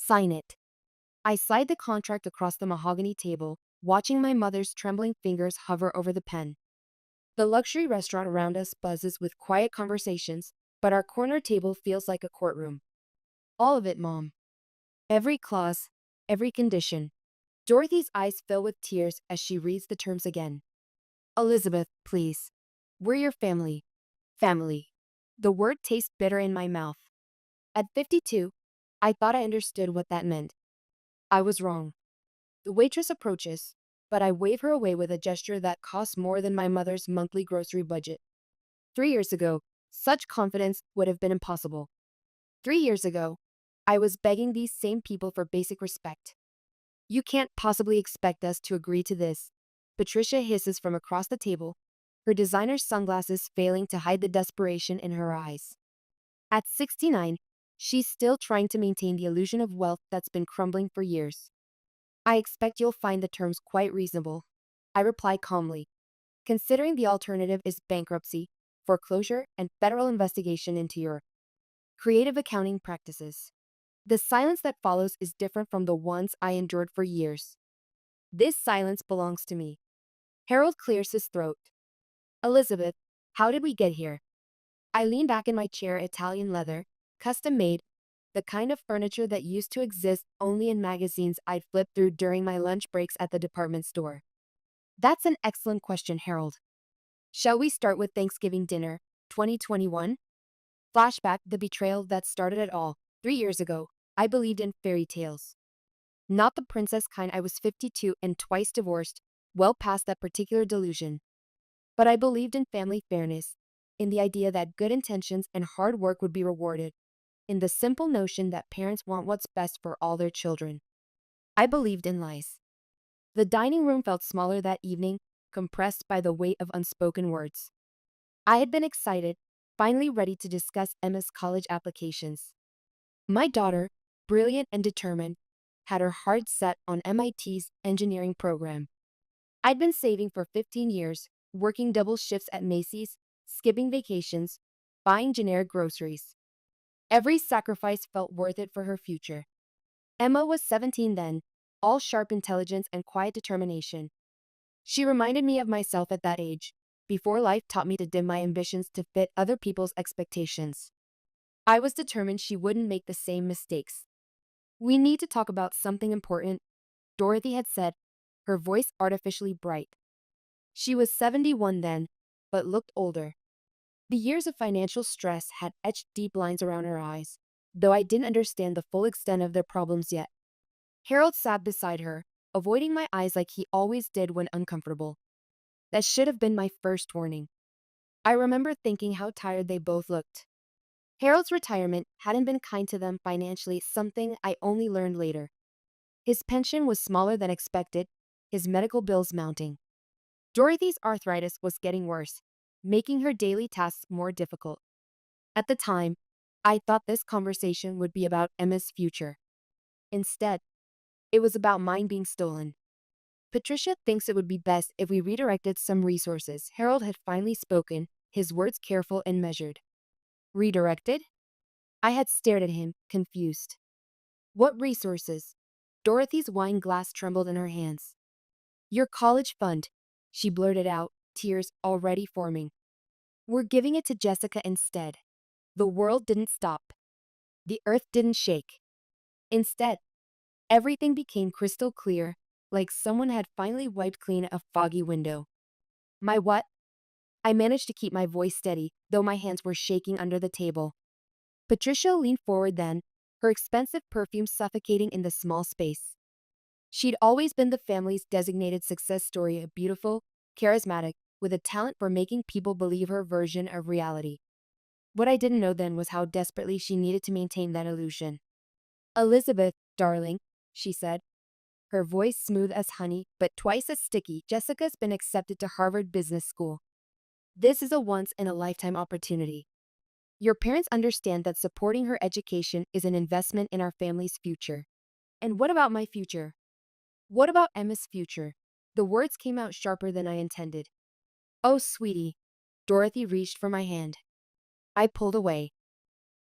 Sign it. I slide the contract across the mahogany table, watching my mother's trembling fingers hover over the pen. The luxury restaurant around us buzzes with quiet conversations, but our corner table feels like a courtroom. All of it, Mom. Every clause, every condition. Dorothy's eyes fill with tears as she reads the terms again. Elizabeth, please. We're your family. Family. The word tastes bitter in my mouth. At 52, I thought I understood what that meant. I was wrong. The waitress approaches, but I wave her away with a gesture that costs more than my mother's monthly grocery budget. 3 years ago, such confidence would have been impossible. 3 years ago, I was begging these same people for basic respect. You can't possibly expect us to agree to this, Patricia hisses from across the table, her designer sunglasses failing to hide the desperation in her eyes. At 69, she's still trying to maintain the illusion of wealth that's been crumbling for years. I expect you'll find the terms quite reasonable, I reply calmly, considering the alternative is bankruptcy, foreclosure, and federal investigation into your creative accounting practices. The silence that follows is different from the ones I endured for years. This silence belongs to me. Harold clears his throat. Elizabeth, how did we get here? I lean back in my chair, Italian leather, custom made, the kind of furniture that used to exist only in magazines I'd flip through during my lunch breaks at the department store. That's an excellent question, Harold. Shall we start with Thanksgiving dinner, 2021? Flashback, the betrayal that started it all. 3 years ago, I believed in fairy tales. Not the princess kind. I was 52 and twice divorced, well past that particular delusion. But I believed in family fairness, in the idea that good intentions and hard work would be rewarded, in the simple notion that parents want what's best for all their children. I believed in lies. The dining room felt smaller that evening, compressed by the weight of unspoken words. I had been excited, finally ready to discuss Emma's college applications. My daughter, brilliant and determined, had her heart set on MIT's engineering program. I'd been saving for 15 years, working double shifts at Macy's, skipping vacations, buying generic groceries. Every sacrifice felt worth it for her future. Emma was 17 then, all sharp intelligence and quiet determination. She reminded me of myself at that age, before life taught me to dim my ambitions to fit other people's expectations. I was determined she wouldn't make the same mistakes. We need to talk about something important, Dorothy had said, her voice artificially bright. She was 71 then, but looked older. The years of financial stress had etched deep lines around her eyes, though I didn't understand the full extent of their problems yet. Harold sat beside her, avoiding my eyes like he always did when uncomfortable. That should have been my first warning. I remember thinking how tired they both looked. Harold's retirement hadn't been kind to them financially, something I only learned later. His pension was smaller than expected, his medical bills mounting. Dorothy's arthritis was getting worse, making her daily tasks more difficult. At the time, I thought this conversation would be about Emma's future. Instead, it was about mine being stolen. Patricia thinks it would be best if we redirected some resources. Harold had finally spoken, his words careful and measured. Redirected? I had stared at him, confused. What resources? Dorothy's wine glass trembled in her hands. Your college fund, she blurted out, tears already forming. We're giving it to Jessica instead. The world didn't stop. The earth didn't shake. Instead, everything became crystal clear, like someone had finally wiped clean a foggy window. My what? I managed to keep my voice steady, though my hands were shaking under the table. Patricia leaned forward then, her expensive perfume suffocating in the small space. She'd always been the family's designated success story, a beautiful, charismatic, with a talent for making people believe her version of reality. What I didn't know then was how desperately she needed to maintain that illusion. Elizabeth, darling, she said, her voice smooth as honey, but twice as sticky. Jessica's been accepted to Harvard Business School. This is a once-in-a-lifetime opportunity. Your parents understand that supporting her education is an investment in our family's future. And what about my future? What about Emma's future? The words came out sharper than I intended. Oh, sweetie. Dorothy reached for my hand. I pulled away.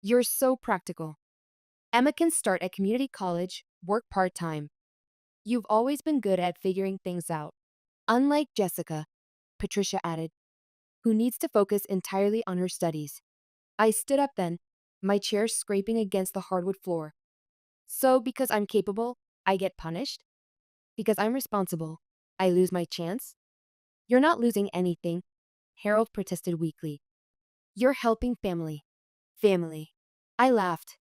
You're so practical. Emma can start at community college, work part-time. You've always been good at figuring things out. Unlike Jessica, Patricia added, who needs to focus entirely on her studies. I stood up then, my chair scraping against the hardwood floor. So, because I'm capable, I get punished? Because I'm responsible, I lose my chance? You're not losing anything, Harold protested weakly. You're helping family. Family. I laughed,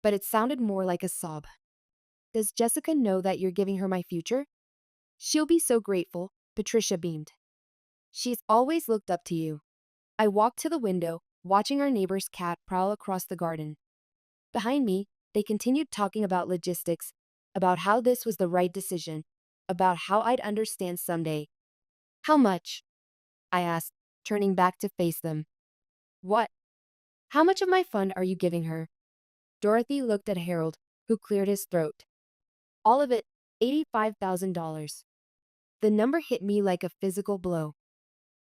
but it sounded more like a sob. Does Jessica know that you're giving her my future? She'll be so grateful, Patricia beamed. She's always looked up to you. I walked to the window, watching our neighbor's cat prowl across the garden. Behind me, they continued talking about logistics, about how this was the right decision, about how I'd understand someday. How much? I asked, turning back to face them. What? How much of my fund are you giving her? Dorothy looked at Harold, who cleared his throat. All of it, $85,000. The number hit me like a physical blow.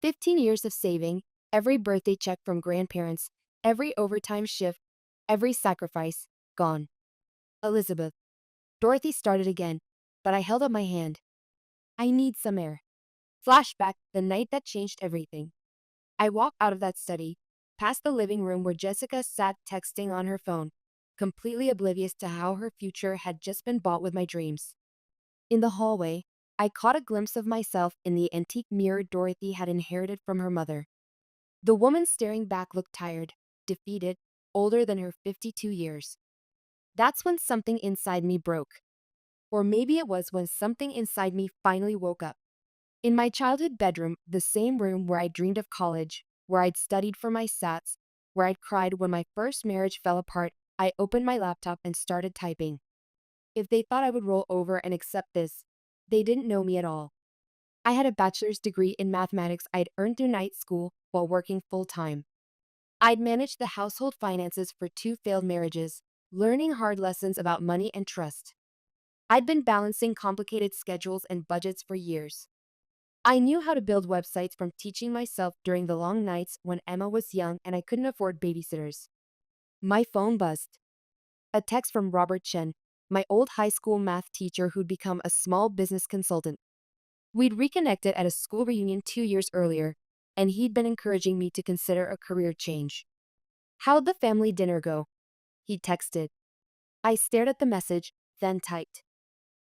15 years of saving, every birthday check from grandparents, every overtime shift, every sacrifice, gone. Elizabeth. Dorothy started again, but I held up my hand. I need some air. Flashback, the night that changed everything. I walked out of that study, past the living room where Jessica sat texting on her phone, completely oblivious to how her future had just been bought with my dreams. In the hallway, I caught a glimpse of myself in the antique mirror Dorothy had inherited from her mother. The woman staring back looked tired, defeated, older than her 52 years. That's when something inside me broke. Or maybe it was when something inside me finally woke up. In my childhood bedroom, the same room where I dreamed of college, where I'd studied for my SATs, where I'd cried when my first marriage fell apart, I opened my laptop and started typing. If they thought I would roll over and accept this, they didn't know me at all. I had a bachelor's degree in mathematics I'd earned through night school while working full-time. I'd managed the household finances for 2 failed marriages, learning hard lessons about money and trust. I'd been balancing complicated schedules and budgets for years. I knew how to build websites from teaching myself during the long nights when Emma was young and I couldn't afford babysitters. My phone buzzed. A text from Robert Chen, my old high school math teacher who'd become a small business consultant. We'd reconnected at a school reunion 2 years earlier, and he'd been encouraging me to consider a career change. How'd the family dinner go? He texted. I stared at the message, then typed.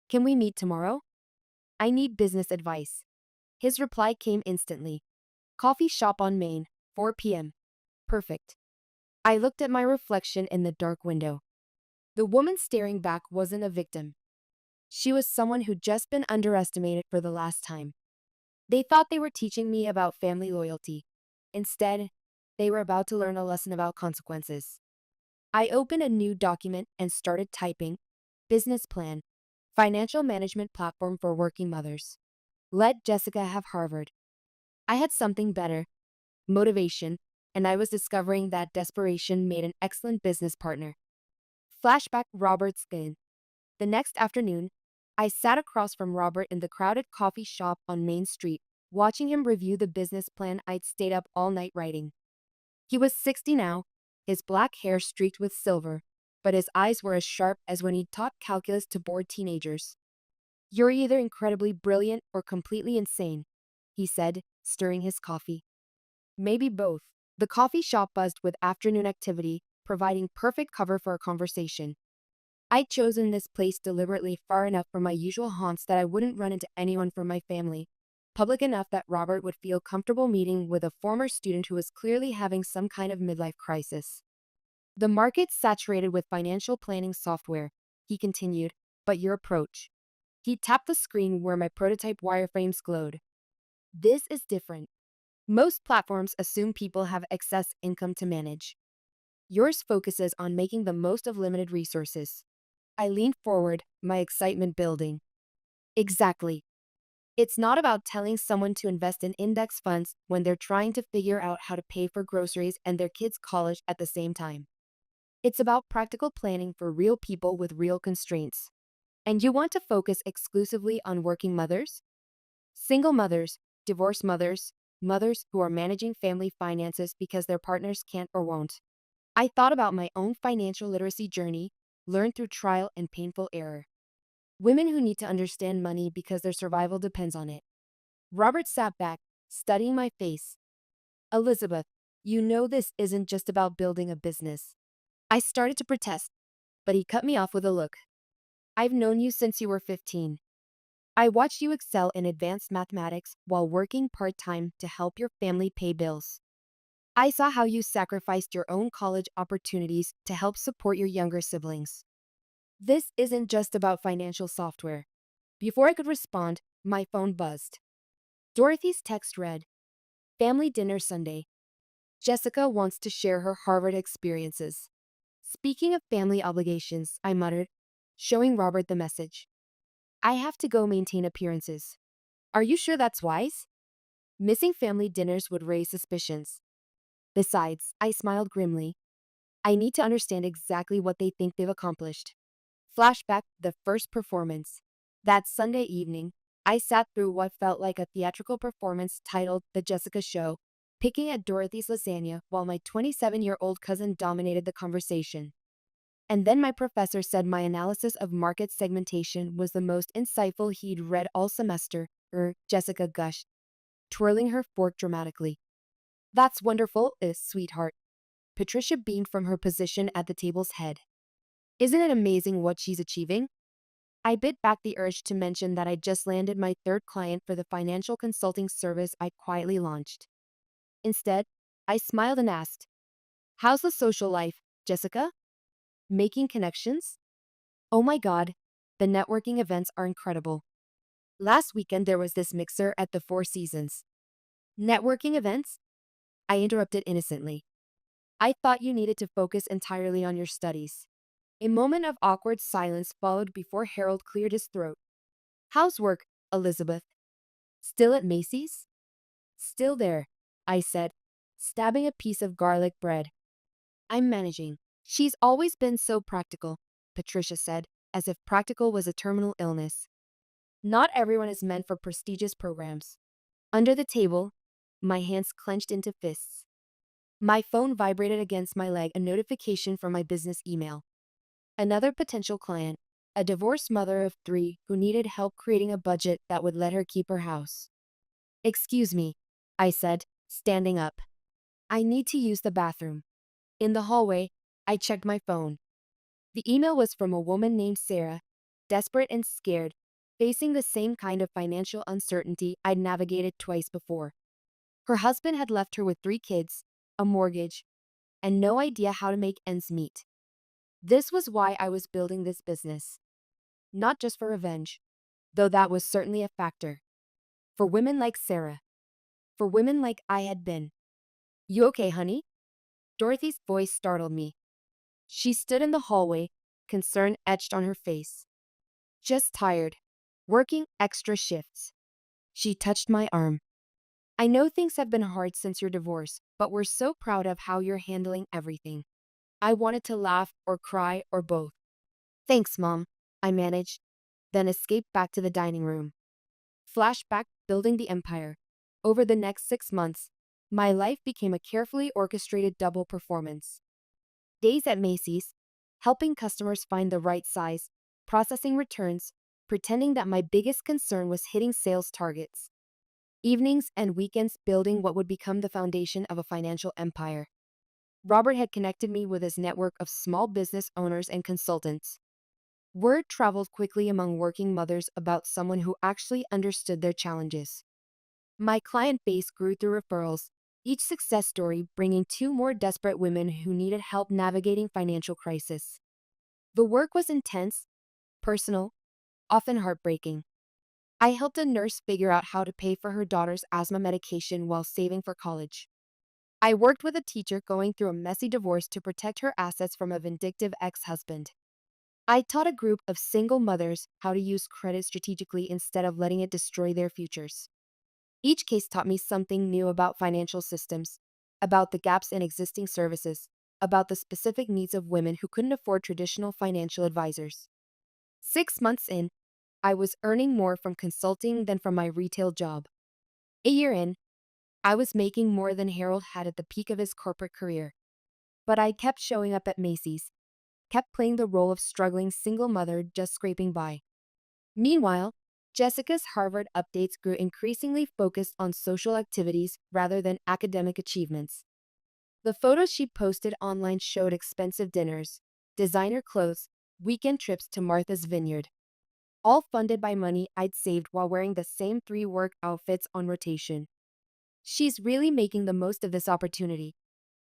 Can we meet tomorrow? I need business advice. His reply came instantly. Coffee shop on Main, 4 p.m. Perfect. I looked at my reflection in the dark window. The woman staring back wasn't a victim. She was someone who'd just been underestimated for the last time. They thought they were teaching me about family loyalty. Instead, they were about to learn a lesson about consequences. I opened a new document and started typing. Business plan. Financial management platform for working mothers. Let Jessica have Harvard. I had something better. Motivation, and I was discovering that desperation made an excellent business partner. Flashback Robert's skin. The next afternoon, I sat across from Robert in the crowded coffee shop on Main Street, watching him review the business plan I'd stayed up all night writing. He was 60 now, his black hair streaked with silver, but his eyes were as sharp as when he taught calculus to bored teenagers. You're either incredibly brilliant or completely insane, he said, stirring his coffee. Maybe both. The coffee shop buzzed with afternoon activity, providing perfect cover for a conversation. I'd chosen this place deliberately far enough from my usual haunts that I wouldn't run into anyone from my family, public enough that Robert would feel comfortable meeting with a former student who was clearly having some kind of midlife crisis. The market's saturated with financial planning software, he continued, but your approach. He tapped the screen where my prototype wireframes glowed. This is different. Most platforms assume people have excess income to manage. Yours focuses on making the most of limited resources. I leaned forward, my excitement building. Exactly. It's not about telling someone to invest in index funds when they're trying to figure out how to pay for groceries and their kids' college at the same time. It's about practical planning for real people with real constraints. And you want to focus exclusively on working mothers? Single mothers, divorced mothers, mothers who are managing family finances because their partners can't or won't. I thought about my own financial literacy journey, learned through trial and painful error. Women who need to understand money because their survival depends on it. Robert sat back, studying my face. Elizabeth, you know this isn't just about building a business. I started to protest, but he cut me off with a look. I've known you since you were 15. I watched you excel in advanced mathematics while working part-time to help your family pay bills. I saw how you sacrificed your own college opportunities to help support your younger siblings. This isn't just about financial software. Before I could respond, my phone buzzed. Dorothy's text read, "Family dinner Sunday. Jessica wants to share her Harvard experiences." Speaking of family obligations, I muttered, showing Robert the message. I have to go maintain appearances. Are you sure that's wise? Missing family dinners would raise suspicions. Besides, I smiled grimly. I need to understand exactly what they think they've accomplished. Flashback, the first performance. That Sunday evening, I sat through what felt like a theatrical performance titled The Jessica Show, picking at Dorothy's lasagna while my 27-year-old cousin dominated the conversation. And then my professor said my analysis of market segmentation was the most insightful he'd read all semester. Jessica gushed, twirling her fork dramatically. That's wonderful, sweetheart. Patricia beamed from her position at the table's head. Isn't it amazing what she's achieving? I bit back the urge to mention that I just landed my third client for the financial consulting service I quietly launched. Instead, I smiled and asked, "How's the social life, Jessica? Making connections?" Oh my God, the networking events are incredible. Last weekend there was this mixer at the Four Seasons. Networking events? I interrupted innocently. I thought you needed to focus entirely on your studies. A moment of awkward silence followed before Harold cleared his throat. How's work, Elizabeth? Still at Macy's? Still there, I said, stabbing a piece of garlic bread. I'm managing. She's always been so practical, Patricia said, as if practical was a terminal illness. Not everyone is meant for prestigious programs. Under the table, my hands clenched into fists. My phone vibrated against my leg, a notification from my business email. Another potential client, a divorced mother of 3 who needed help creating a budget that would let her keep her house. Excuse me, I said, standing up. I need to use the bathroom. In the hallway, I checked my phone. The email was from a woman named Sarah, desperate and scared, facing the same kind of financial uncertainty I'd navigated twice before. Her husband had left her with 3 kids, a mortgage, and no idea how to make ends meet. This was why I was building this business. Not just for revenge, though that was certainly a factor. For women like Sarah. For women like I had been. You okay, honey? Dorothy's voice startled me. She stood in the hallway, concern etched on her face. Just tired. Working extra shifts. She touched my arm. I know things have been hard since your divorce, but we're so proud of how you're handling everything. I wanted to laugh or cry or both. Thanks, Mom, I managed, then escaped back to the dining room. Flashback, building the empire. Over the next 6 months, my life became a carefully orchestrated double performance. Days at Macy's, helping customers find the right size, processing returns, pretending that my biggest concern was hitting sales targets. Evenings and weekends building what would become the foundation of a financial empire. Robert had connected me with his network of small business owners and consultants. Word traveled quickly among working mothers about someone who actually understood their challenges. My client base grew through referrals, each success story bringing 2 more desperate women who needed help navigating financial crisis. The work was intense, personal, often heartbreaking. I helped a nurse figure out how to pay for her daughter's asthma medication while saving for college. I worked with a teacher going through a messy divorce to protect her assets from a vindictive ex-husband. I taught a group of single mothers how to use credit strategically instead of letting it destroy their futures. Each case taught me something new about financial systems, about the gaps in existing services, about the specific needs of women who couldn't afford traditional financial advisors. 6 months in, I was earning more from consulting than from my retail job. A year in, I was making more than Harold had at the peak of his corporate career. But I kept showing up at Macy's, kept playing the role of struggling single mother just scraping by. Meanwhile, Jessica's Harvard updates grew increasingly focused on social activities rather than academic achievements. The photos she posted online showed expensive dinners, designer clothes, weekend trips to Martha's Vineyard, all funded by money I'd saved while wearing the same three work outfits on rotation. She's really making the most of this opportunity,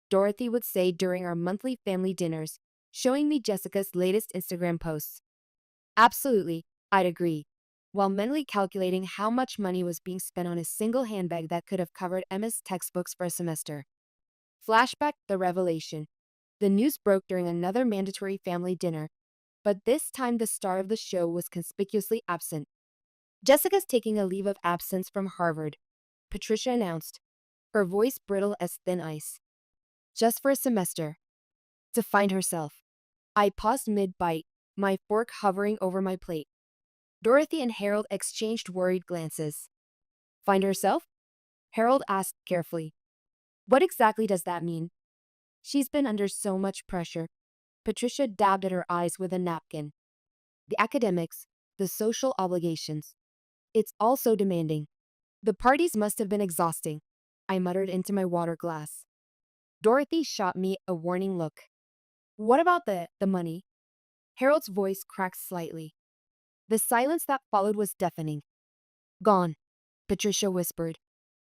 Dorothy would say during our monthly family dinners, showing me Jessica's latest Instagram posts. Absolutely, I'd agree, while mentally calculating how much money was being spent on a single handbag that could have covered Emma's textbooks for a semester. Flashback the revelation. The news broke during another mandatory family dinner, but this time the star of the show was conspicuously absent. Jessica's taking a leave of absence from Harvard, Patricia announced, her voice brittle as thin ice. Just for a semester. To find herself. I paused mid-bite, my fork hovering over my plate. Dorothy and Harold exchanged worried glances. Find herself? Harold asked carefully. What exactly does that mean? She's been under so much pressure. Patricia dabbed at her eyes with a napkin. The academics, the social obligations. It's all so demanding. The parties must have been exhausting, I muttered into my water glass. Dorothy shot me a warning look. What about the money? Harold's voice cracked slightly. The silence that followed was deafening. Gone, Patricia whispered.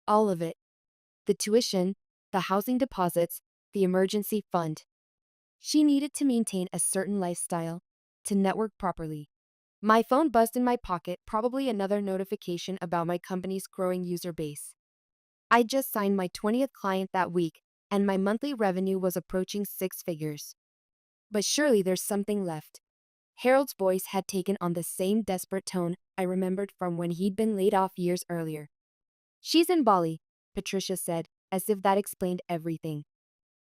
All of it. The tuition, the housing deposits, the emergency fund. She needed to maintain a certain lifestyle, to network properly. My phone buzzed in my pocket, probably another notification about my company's growing user base. I just signed my 20th client that week, and my monthly revenue was approaching six figures. But surely there's something left. Harold's voice had taken on the same desperate tone I remembered from when he'd been laid off years earlier. She's in Bali, Patricia said, as if that explained everything.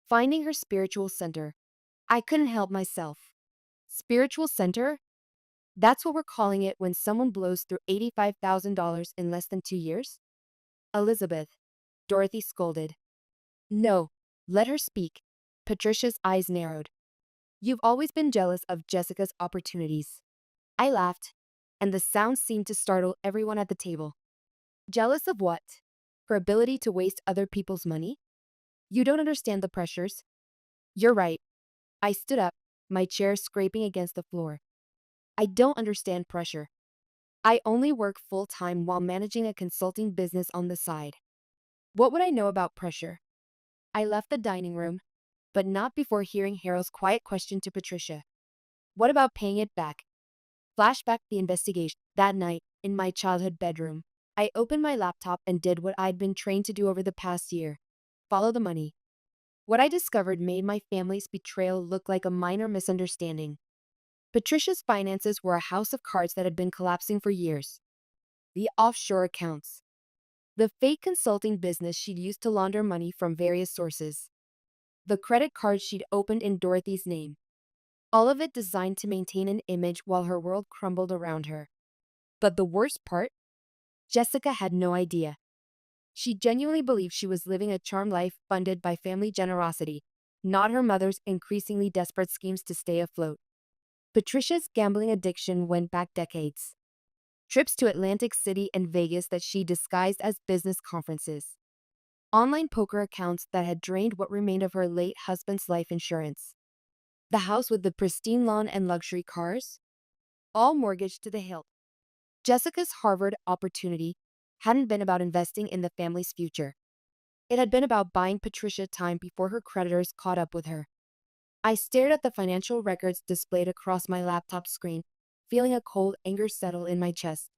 Finding her spiritual center. I couldn't help myself. Spiritual center? That's what we're calling it when someone blows through $85,000 in less than 2 years? Elizabeth, Dorothy scolded. No, let her speak. Patricia's eyes narrowed. You've always been jealous of Jessica's opportunities. I laughed, and the sound seemed to startle everyone at the table. Jealous of what? Her ability to waste other people's money? You don't understand the pressures. You're right. I stood up, my chair scraping against the floor. I don't understand pressure. I only work full-time while managing a consulting business on the side. What would I know about pressure? I left the dining room, but not before hearing Harold's quiet question to Patricia. What about paying it back? Flashback the investigation. That night, in my childhood bedroom, I opened my laptop and did what I'd been trained to do over the past year. Follow the money. What I discovered made my family's betrayal look like a minor misunderstanding. Patricia's finances were a house of cards that had been collapsing for years. The offshore accounts. The fake consulting business she'd used to launder money from various sources. The credit cards she'd opened in Dorothy's name. All of it designed to maintain an image while her world crumbled around her. But the worst part? Jessica had no idea. She genuinely believed she was living a charmed life funded by family generosity, not her mother's increasingly desperate schemes to stay afloat. Patricia's gambling addiction went back decades. Trips to Atlantic City and Vegas that she disguised as business conferences. Online poker accounts that had drained what remained of her late husband's life insurance. The house with the pristine lawn and luxury cars? All mortgaged to the hilt. Jessica's Harvard opportunity hadn't been about investing in the family's future. It had been about buying Patricia time before her creditors caught up with her. I stared at the financial records displayed across my laptop screen, feeling a cold anger settle in my chest.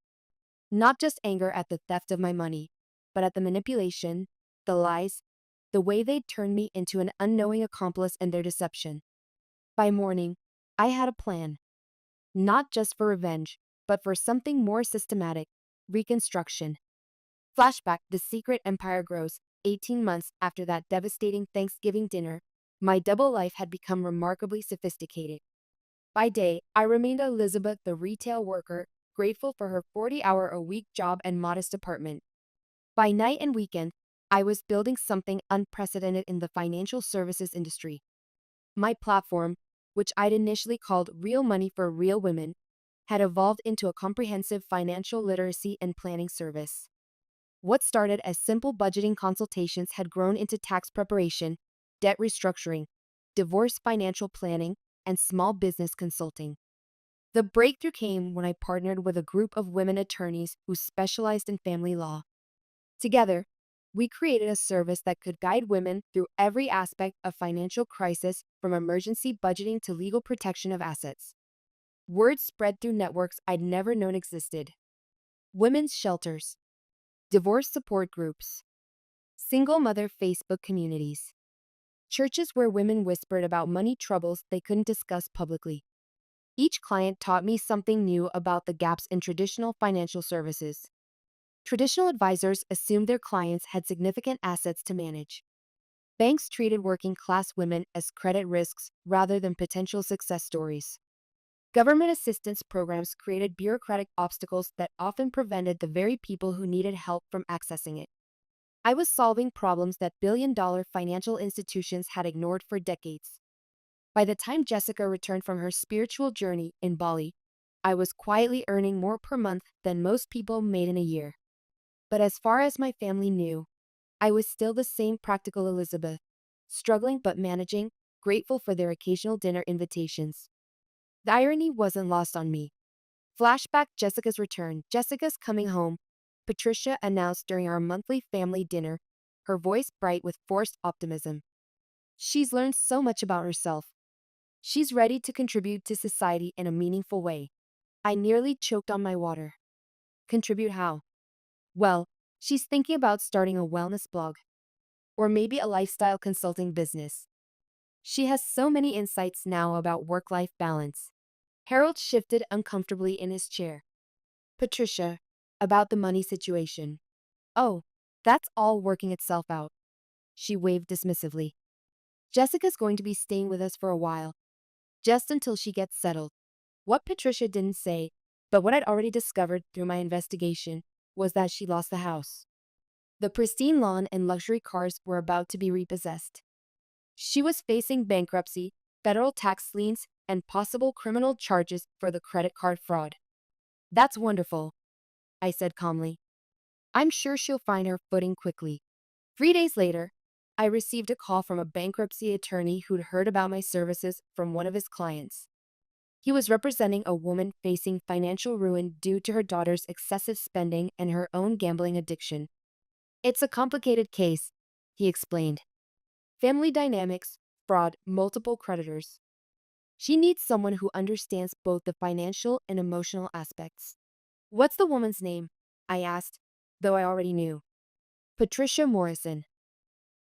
Not just anger at the theft of my money, but at the manipulation, the lies, the way they'd turned me into an unknowing accomplice in their deception. By morning, I had a plan. Not just for revenge, but for something more systematic, reconstruction. Flashback, the secret empire grows. 18 months after that devastating Thanksgiving dinner, my double life had become remarkably sophisticated. By day, I remained Elizabeth the retail worker, grateful for her 40-hour-a-week job and modest apartment. By night and weekend, I was building something unprecedented in the financial services industry. My platform, which I'd initially called Real Money for Real Women, had evolved into a comprehensive financial literacy and planning service. What started as simple budgeting consultations had grown into tax preparation, debt restructuring, divorce financial planning, and small business consulting. The breakthrough came when I partnered with a group of women attorneys who specialized in family law. Together, we created a service that could guide women through every aspect of financial crisis, from emergency budgeting to legal protection of assets. Word spread through networks I'd never known existed: women's shelters, divorce support groups, single mother Facebook communities, churches where women whispered about money troubles they couldn't discuss publicly. Each client taught me something new about the gaps in traditional financial services. Traditional advisors assumed their clients had significant assets to manage. Banks treated working class women as credit risks rather than potential success stories. Government assistance programs created bureaucratic obstacles that often prevented the very people who needed help from accessing it. I was solving problems that billion-dollar financial institutions had ignored for decades. By the time Jessica returned from her spiritual journey in Bali, I was quietly earning more per month than most people made in a year. But as far as my family knew, I was still the same practical Elizabeth, struggling but managing, grateful for their occasional dinner invitations. The irony wasn't lost on me. Flashback: Jessica's return. Jessica's coming home, Patricia announced during our monthly family dinner, her voice bright with forced optimism. She's learned so much about herself. She's ready to contribute to society in a meaningful way. I nearly choked on my water. Contribute how? Well, she's thinking about starting a wellness blog, or maybe a lifestyle consulting business. She has so many insights now about work-life balance. Harold shifted uncomfortably in his chair. Patricia, about the money situation. Oh, that's all working itself out. She waved dismissively. Jessica's going to be staying with us for a while, just until she gets settled. What Patricia didn't say, but what I'd already discovered through my investigation, was that she lost the house. The pristine lawn and luxury cars were about to be repossessed. She was facing bankruptcy, federal tax liens, and possible criminal charges for the credit card fraud. That's wonderful, I said calmly. I'm sure she'll find her footing quickly. 3 days later, I received a call from a bankruptcy attorney who'd heard about my services from one of his clients. He was representing a woman facing financial ruin due to her daughter's excessive spending and her own gambling addiction. It's a complicated case, he explained. Family dynamics, fraud, multiple creditors. She needs someone who understands both the financial and emotional aspects. What's the woman's name? I asked, though I already knew. Patricia Morrison.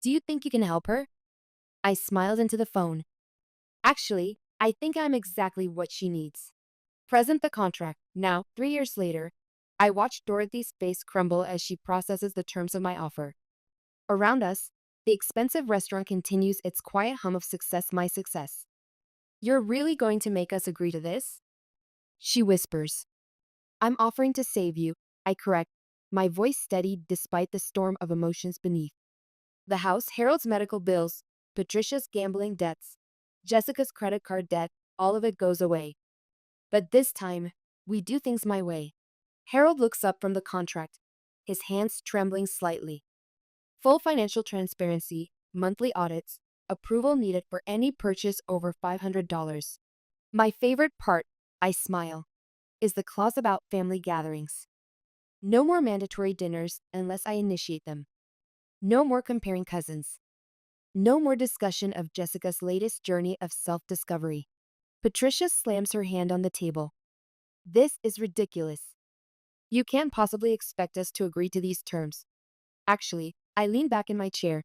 Do you think you can help her? I smiled into the phone. Actually, I think I'm exactly what she needs. Present the contract. Now, 3 years later, I watched Dorothy's face crumble as she processes the terms of my offer. Around us, the expensive restaurant continues its quiet hum of success, my success. You're really going to make us agree to this? She whispers. I'm offering to save you, I correct, my voice steady despite the storm of emotions beneath. The house, Harold's medical bills, Patricia's gambling debts, Jessica's credit card debt, all of it goes away. But this time, we do things my way. Harold looks up from the contract, his hands trembling slightly. Full financial transparency, monthly audits, approval needed for any purchase over $500. My favorite part, I smile, is the clause about family gatherings. No more mandatory dinners unless I initiate them. No more comparing cousins. No more discussion of Jessica's latest journey of self-discovery. Patricia slams her hand on the table. This is ridiculous. You can't possibly expect us to agree to these terms. Actually, I lean back in my chair.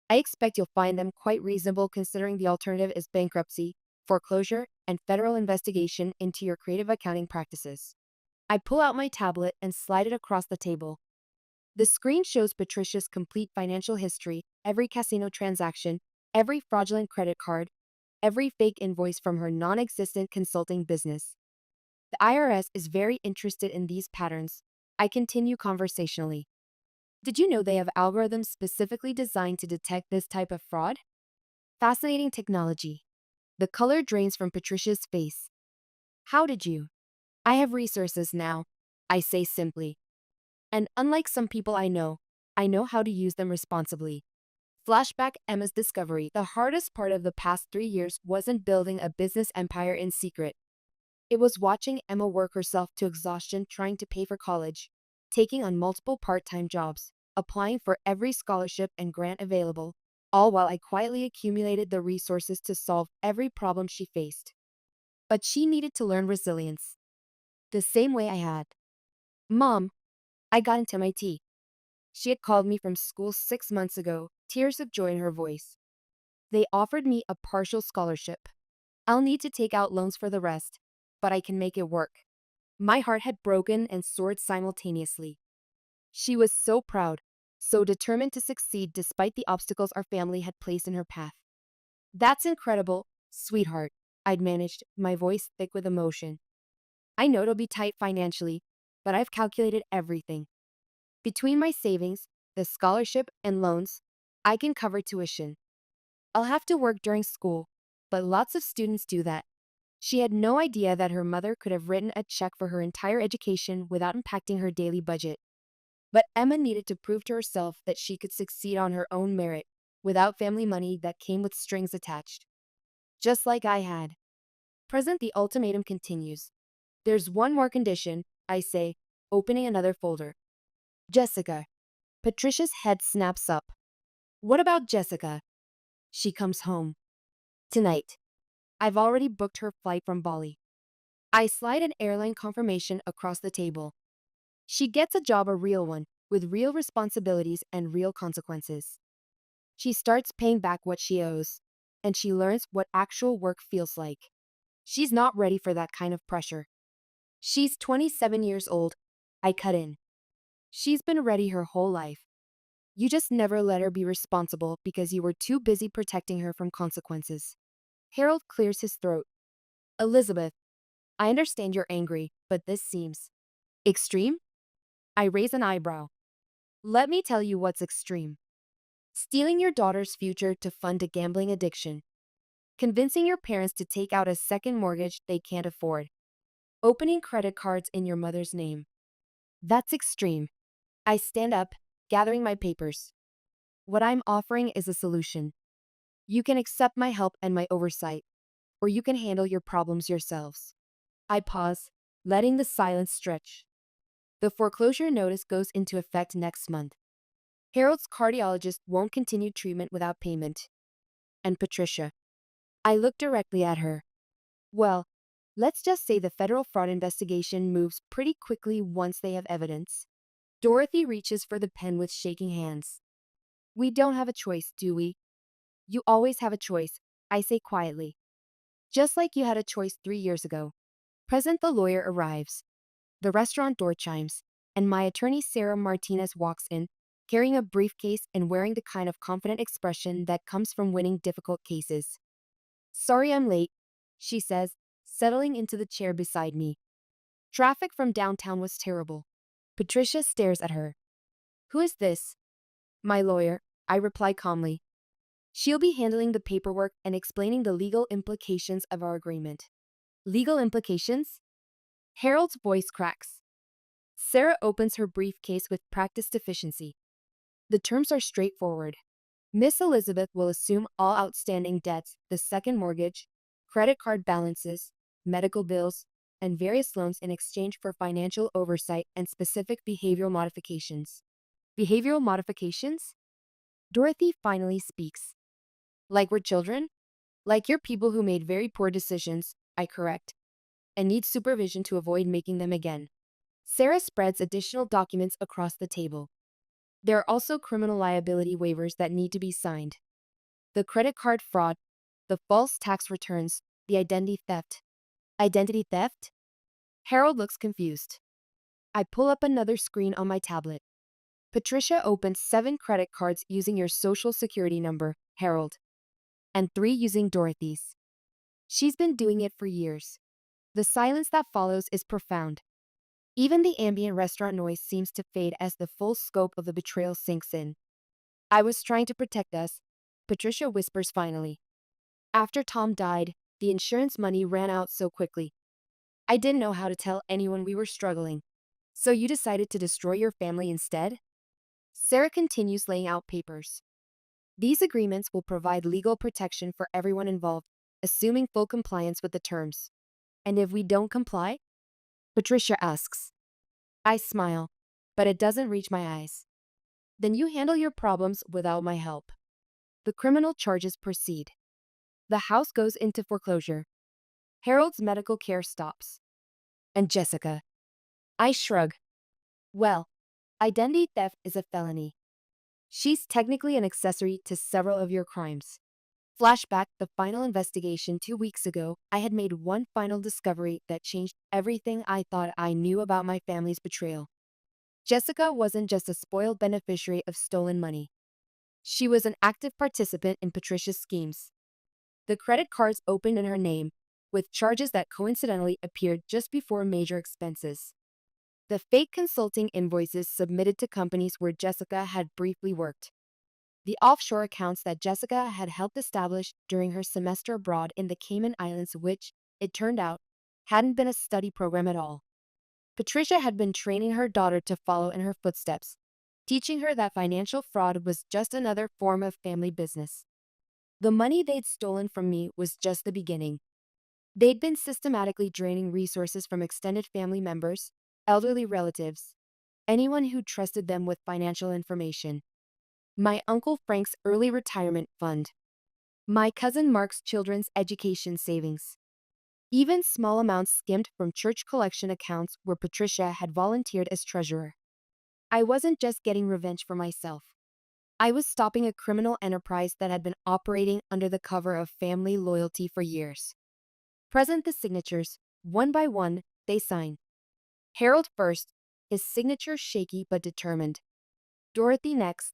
I expect you'll find them quite reasonable considering the alternative is bankruptcy, foreclosure, and federal investigation into your creative accounting practices. I pull out my tablet and slide it across the table. The screen shows Patricia's complete financial history, every casino transaction, every fraudulent credit card, every fake invoice from her non-existent consulting business. The IRS is very interested in these patterns. I continue conversationally. Did you know they have algorithms specifically designed to detect this type of fraud? Fascinating technology. The color drains from Patricia's face. How did you? I have resources now, I say simply. And unlike some people I know how to use them responsibly. Flashback Emma's discovery. The hardest part of the past 3 years wasn't building a business empire in secret. It was watching Emma work herself to exhaustion trying to pay for college, taking on multiple part-time jobs, applying for every scholarship and grant available, all while I quietly accumulated the resources to solve every problem she faced. But she needed to learn resilience, the same way I had. Mom, I got into MIT. She had called me from school 6 months ago, tears of joy in her voice. They offered me a partial scholarship. I'll need to take out loans for the rest, but I can make it work. My heart had broken and soared simultaneously. She was so proud, so determined to succeed despite the obstacles our family had placed in her path. That's incredible, sweetheart, I'd managed, my voice thick with emotion. I know it'll be tight financially, but I've calculated everything. Between my savings, the scholarship, and loans, I can cover tuition. I'll have to work during school, but lots of students do that. She had no idea that her mother could have written a check for her entire education without impacting her daily budget. But Emma needed to prove to herself that she could succeed on her own merit, without family money that came with strings attached. Just like I had. Present, the ultimatum continues. There's one more condition, I say, opening another folder. Jessica. Patricia's head snaps up. What about Jessica? She comes home. Tonight. I've already booked her flight from Bali. I slide an airline confirmation across the table. She gets a job, a real one, with real responsibilities and real consequences. She starts paying back what she owes, and she learns what actual work feels like. She's not ready for that kind of pressure. She's 27 years old. I cut in. She's been ready her whole life. You just never let her be responsible because you were too busy protecting her from consequences. Harold clears his throat. Elizabeth, I understand you're angry, but this seems extreme? I raise an eyebrow. Let me tell you what's extreme. Stealing your daughter's future to fund a gambling addiction. Convincing your parents to take out a second mortgage they can't afford. Opening credit cards in your mother's name. That's extreme. I stand up, gathering my papers. What I'm offering is a solution. You can accept my help and my oversight, or you can handle your problems yourselves. I pause, letting the silence stretch. The foreclosure notice goes into effect next month. Harold's cardiologist won't continue treatment without payment. And Patricia. I look directly at her. Well, let's just say the federal fraud investigation moves pretty quickly once they have evidence. Dorothy reaches for the pen with shaking hands. We don't have a choice, do we? You always have a choice, I say quietly. Just like you had a choice 3 years ago. Present, the lawyer arrives. The restaurant door chimes, and my attorney Sarah Martinez walks in, carrying a briefcase and wearing the kind of confident expression that comes from winning difficult cases. Sorry I'm late, she says, settling into the chair beside me. Traffic from downtown was terrible. Patricia stares at her. Who is this? My lawyer, I reply calmly. She'll be handling the paperwork and explaining the legal implications of our agreement. Legal implications? Harold's voice cracks. Sarah opens her briefcase with practiced efficiency. The terms are straightforward. Miss Elizabeth will assume all outstanding debts, the second mortgage, credit card balances, medical bills, and various loans in exchange for financial oversight and specific behavioral modifications. Behavioral modifications? Dorothy finally speaks. Like we're children? Like you're people who made very poor decisions, I correct, and need supervision to avoid making them again. Sarah spreads additional documents across the table. There are also criminal liability waivers that need to be signed. The credit card fraud, the false tax returns, the identity theft. Identity theft? Harold looks confused. I pull up another screen on my tablet. Patricia opened 7 credit cards using your social security number, Harold, and 3 using Dorothy's. She's been doing it for years. The silence that follows is profound. Even the ambient restaurant noise seems to fade as the full scope of the betrayal sinks in. I was trying to protect us, Patricia whispers finally. After Tom died, The insurance money ran out so quickly. I didn't know how to tell anyone we were struggling. So you decided to destroy your family instead? Sarah continues laying out papers. These agreements will provide legal protection for everyone involved, assuming full compliance with the terms. And if we don't comply? Patricia asks. I smile, but it doesn't reach my eyes. Then you handle your problems without my help. The criminal charges proceed. The house goes into foreclosure. Harold's medical care stops. And Jessica. I shrug. Well, identity theft is a felony. She's technically an accessory to several of your crimes. Flashback the final investigation 2 weeks ago, I had made one final discovery that changed everything I thought I knew about my family's betrayal. Jessica wasn't just a spoiled beneficiary of stolen money. She was an active participant in Patricia's schemes. The credit cards opened in her name, with charges that coincidentally appeared just before major expenses. The fake consulting invoices submitted to companies where Jessica had briefly worked. The offshore accounts that Jessica had helped establish during her semester abroad in the Cayman Islands, which, it turned out, hadn't been a study program at all. Patricia had been training her daughter to follow in her footsteps, teaching her that financial fraud was just another form of family business. The money they'd stolen from me was just the beginning. They'd been systematically draining resources from extended family members, elderly relatives, anyone who trusted them with financial information. My Uncle Frank's early retirement fund. My cousin Mark's children's education savings. Even small amounts skimmed from church collection accounts where Patricia had volunteered as treasurer. I wasn't just getting revenge for myself. I was stopping a criminal enterprise that had been operating under the cover of family loyalty for years. Present the signatures, one by one, they sign. Harold first, his signature shaky but determined. Dorothy next,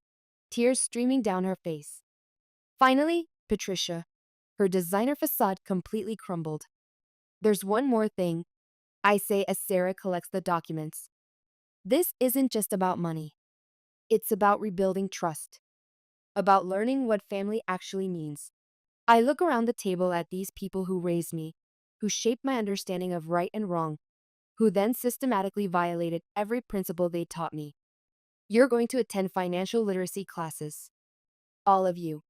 tears streaming down her face. Finally, Patricia, her designer facade completely crumbled. There's one more thing, I say as Sarah collects the documents. This isn't just about money. It's about rebuilding trust. About learning what family actually means. I look around the table at these people who raised me, who shaped my understanding of right and wrong, who then systematically violated every principle they taught me. You're going to attend financial literacy classes. All of you.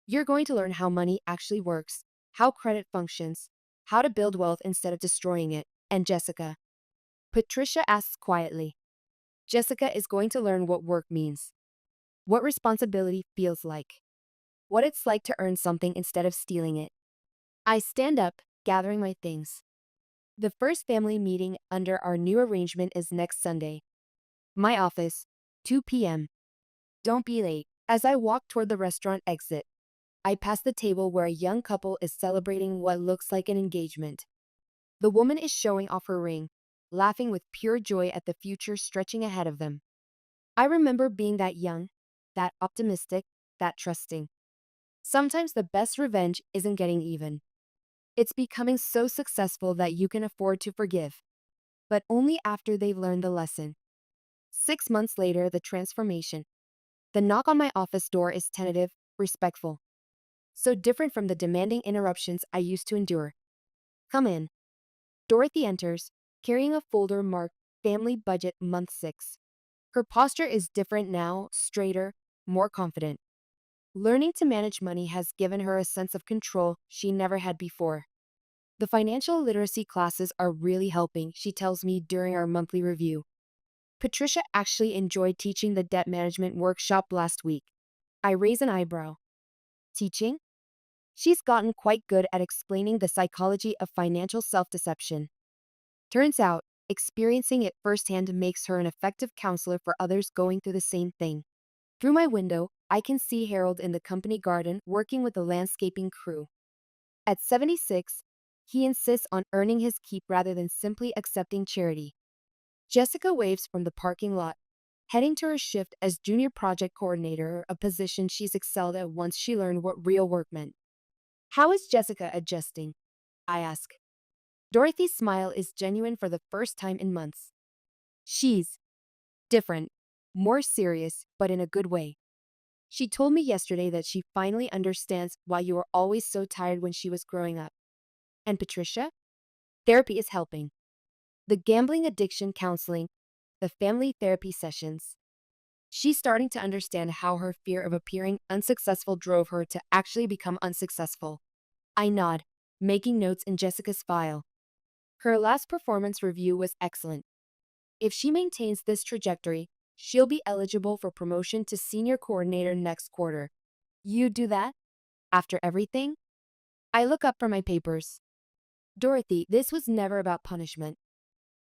You're going to learn how money actually works, how credit functions, how to build wealth instead of destroying it. And Jessica. Patricia asks quietly. Jessica is going to learn what work means, what responsibility feels like, what it's like to earn something instead of stealing it. I stand up, gathering my things. The first family meeting under our new arrangement is next Sunday. My office, 2 p.m. Don't be late. As I walk toward the restaurant exit, I pass the table where a young couple is celebrating what looks like an engagement. The woman is showing off her ring, laughing with pure joy at the future stretching ahead of them. I remember being that young, that optimistic, that trusting. Sometimes the best revenge isn't getting even. It's becoming so successful that you can afford to forgive, but only after they've learned the lesson. 6 months later, the transformation. The knock on my office door is tentative, respectful. So different from the demanding interruptions I used to endure. Come in. Dorothy enters, carrying a folder marked Family Budget Month 6. Her posture is different now, straighter, more confident. Learning to manage money has given her a sense of control she never had before. The financial literacy classes are really helping, she tells me during our monthly review. Patricia actually enjoyed teaching the debt management workshop last week. I raise an eyebrow. Teaching? She's gotten quite good at explaining the psychology of financial self-deception. Turns out, experiencing it firsthand makes her an effective counselor for others going through the same thing. Through my window, I can see Harold in the company garden working with the landscaping crew. At 76, he insists on earning his keep rather than simply accepting charity. Jessica waves from the parking lot, heading to her shift as junior project coordinator, a position she's excelled at once she learned what real work meant. How is Jessica adjusting? I ask. Dorothy's smile is genuine for the first time in months. She's different, more serious, but in a good way. She told me yesterday that she finally understands why you were always so tired when she was growing up. And Patricia? Therapy is helping. The gambling addiction counseling, the family therapy sessions. She's starting to understand how her fear of appearing unsuccessful drove her to actually become unsuccessful. I nod, making notes in Jessica's file. Her last performance review was excellent. If she maintains this trajectory, she'll be eligible for promotion to senior coordinator next quarter. You do that? After everything? I look up from my papers. Dorothy, this was never about punishment.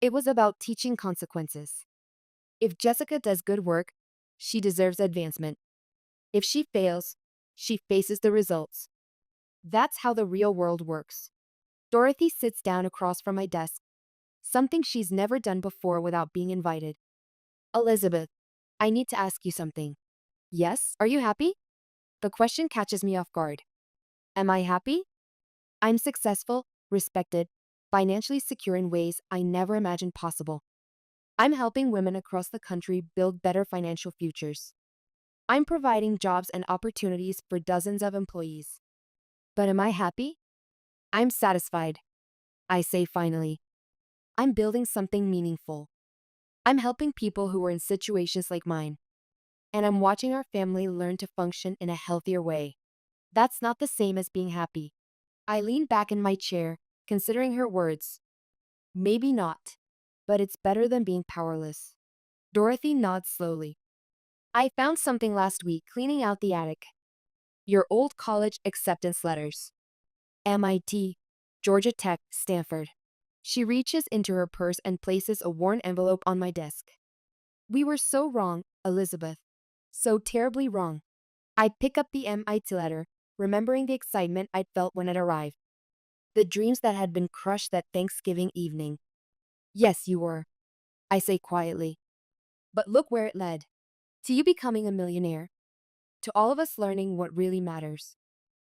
It was about teaching consequences. If Jessica does good work, she deserves advancement. If she fails, she faces the results. That's how the real world works. Dorothy sits down across from my desk, something she's never done before without being invited. Elizabeth, I need to ask you something. Yes, are you happy? The question catches me off guard. Am I happy? I'm successful, respected, financially secure in ways I never imagined possible. I'm helping women across the country build better financial futures. I'm providing jobs and opportunities for dozens of employees. But am I happy? I'm satisfied. I say finally. I'm building something meaningful. I'm helping people who are in situations like mine. And I'm watching our family learn to function in a healthier way. That's not the same as being happy. I lean back in my chair, considering her words. Maybe not, but it's better than being powerless. Dorothy nods slowly. I found something last week cleaning out the attic. Your old college acceptance letters. MIT, Georgia Tech, Stanford. She reaches into her purse and places a worn envelope on my desk. We were so wrong, Elizabeth. So terribly wrong. I pick up the MIT letter, remembering the excitement I'd felt when it arrived. The dreams that had been crushed that Thanksgiving evening. Yes, you were, I say quietly. But look where it led. To you becoming a millionaire. To all of us learning what really matters.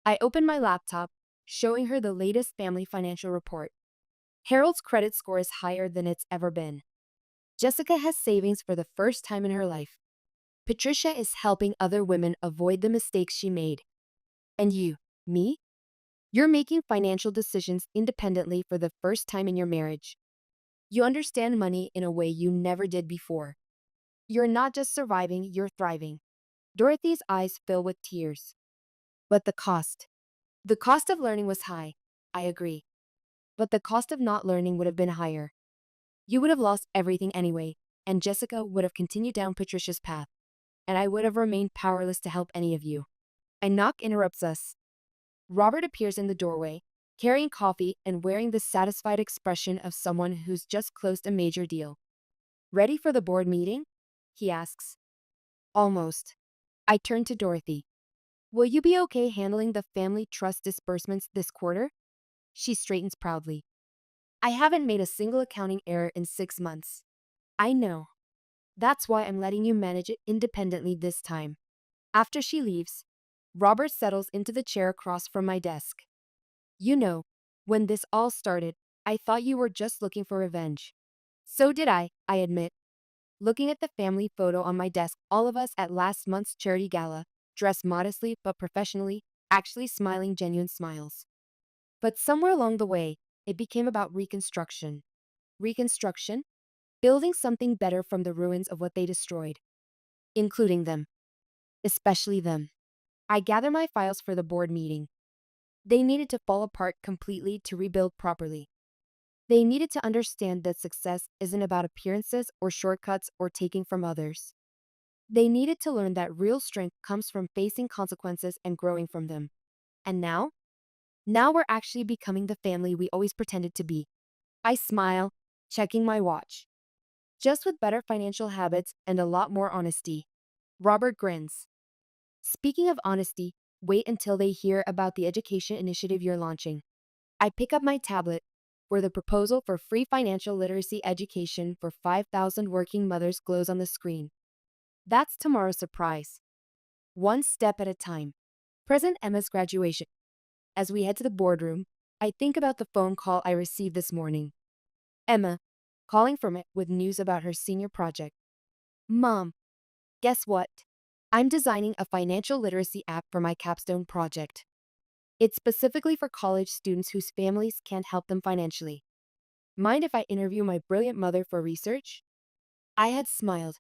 I open my laptop, showing her the latest family financial report. Harold's credit score is higher than it's ever been. Jessica has savings for the first time in her life. Patricia is helping other women avoid the mistakes she made. And you, me? You're making financial decisions independently for the first time in your marriage. You understand money in a way you never did before. You're not just surviving, you're thriving. Dorothy's eyes fill with tears. But the cost. The cost of learning was high, I agree. But the cost of not learning would have been higher. You would have lost everything anyway, and Jessica would have continued down Patricia's path, and I would have remained powerless to help any of you. A knock interrupts us. Robert appears in the doorway, carrying coffee and wearing the satisfied expression of someone who's just closed a major deal. Ready for the board meeting? He asks. Almost. I turn to Dorothy. Will you be okay handling the family trust disbursements this quarter? She straightens proudly. I haven't made a single accounting error in 6 months. I know. That's why I'm letting you manage it independently this time. After she leaves, Robert settles into the chair across from my desk. You know, when this all started, I thought you were just looking for revenge. So did I admit. Looking at the family photo on my desk, all of us at last month's charity gala, dressed modestly but professionally, actually smiling genuine smiles. But somewhere along the way, it became about reconstruction. Reconstruction? Building something better from the ruins of what they destroyed. Including them. Especially them. I gather my files for the board meeting. They needed to fall apart completely to rebuild properly. They needed to understand that success isn't about appearances or shortcuts or taking from others. They needed to learn that real strength comes from facing consequences and growing from them. And now? Now we're actually becoming the family we always pretended to be. I smile, checking my watch. Just with better financial habits and a lot more honesty. Robert grins. Speaking of honesty, wait until they hear about the education initiative you're launching. I pick up my tablet, where the proposal for free financial literacy education for 5,000 working mothers glows on the screen. That's tomorrow's surprise. One step at a time. Present Emma's graduation. As we head to the boardroom, I think about the phone call I received this morning. Emma, calling from it with news about her senior project. Mom, guess what? I'm designing a financial literacy app for my capstone project. It's specifically for college students whose families can't help them financially. Mind if I interview my brilliant mother for research? I had smiled,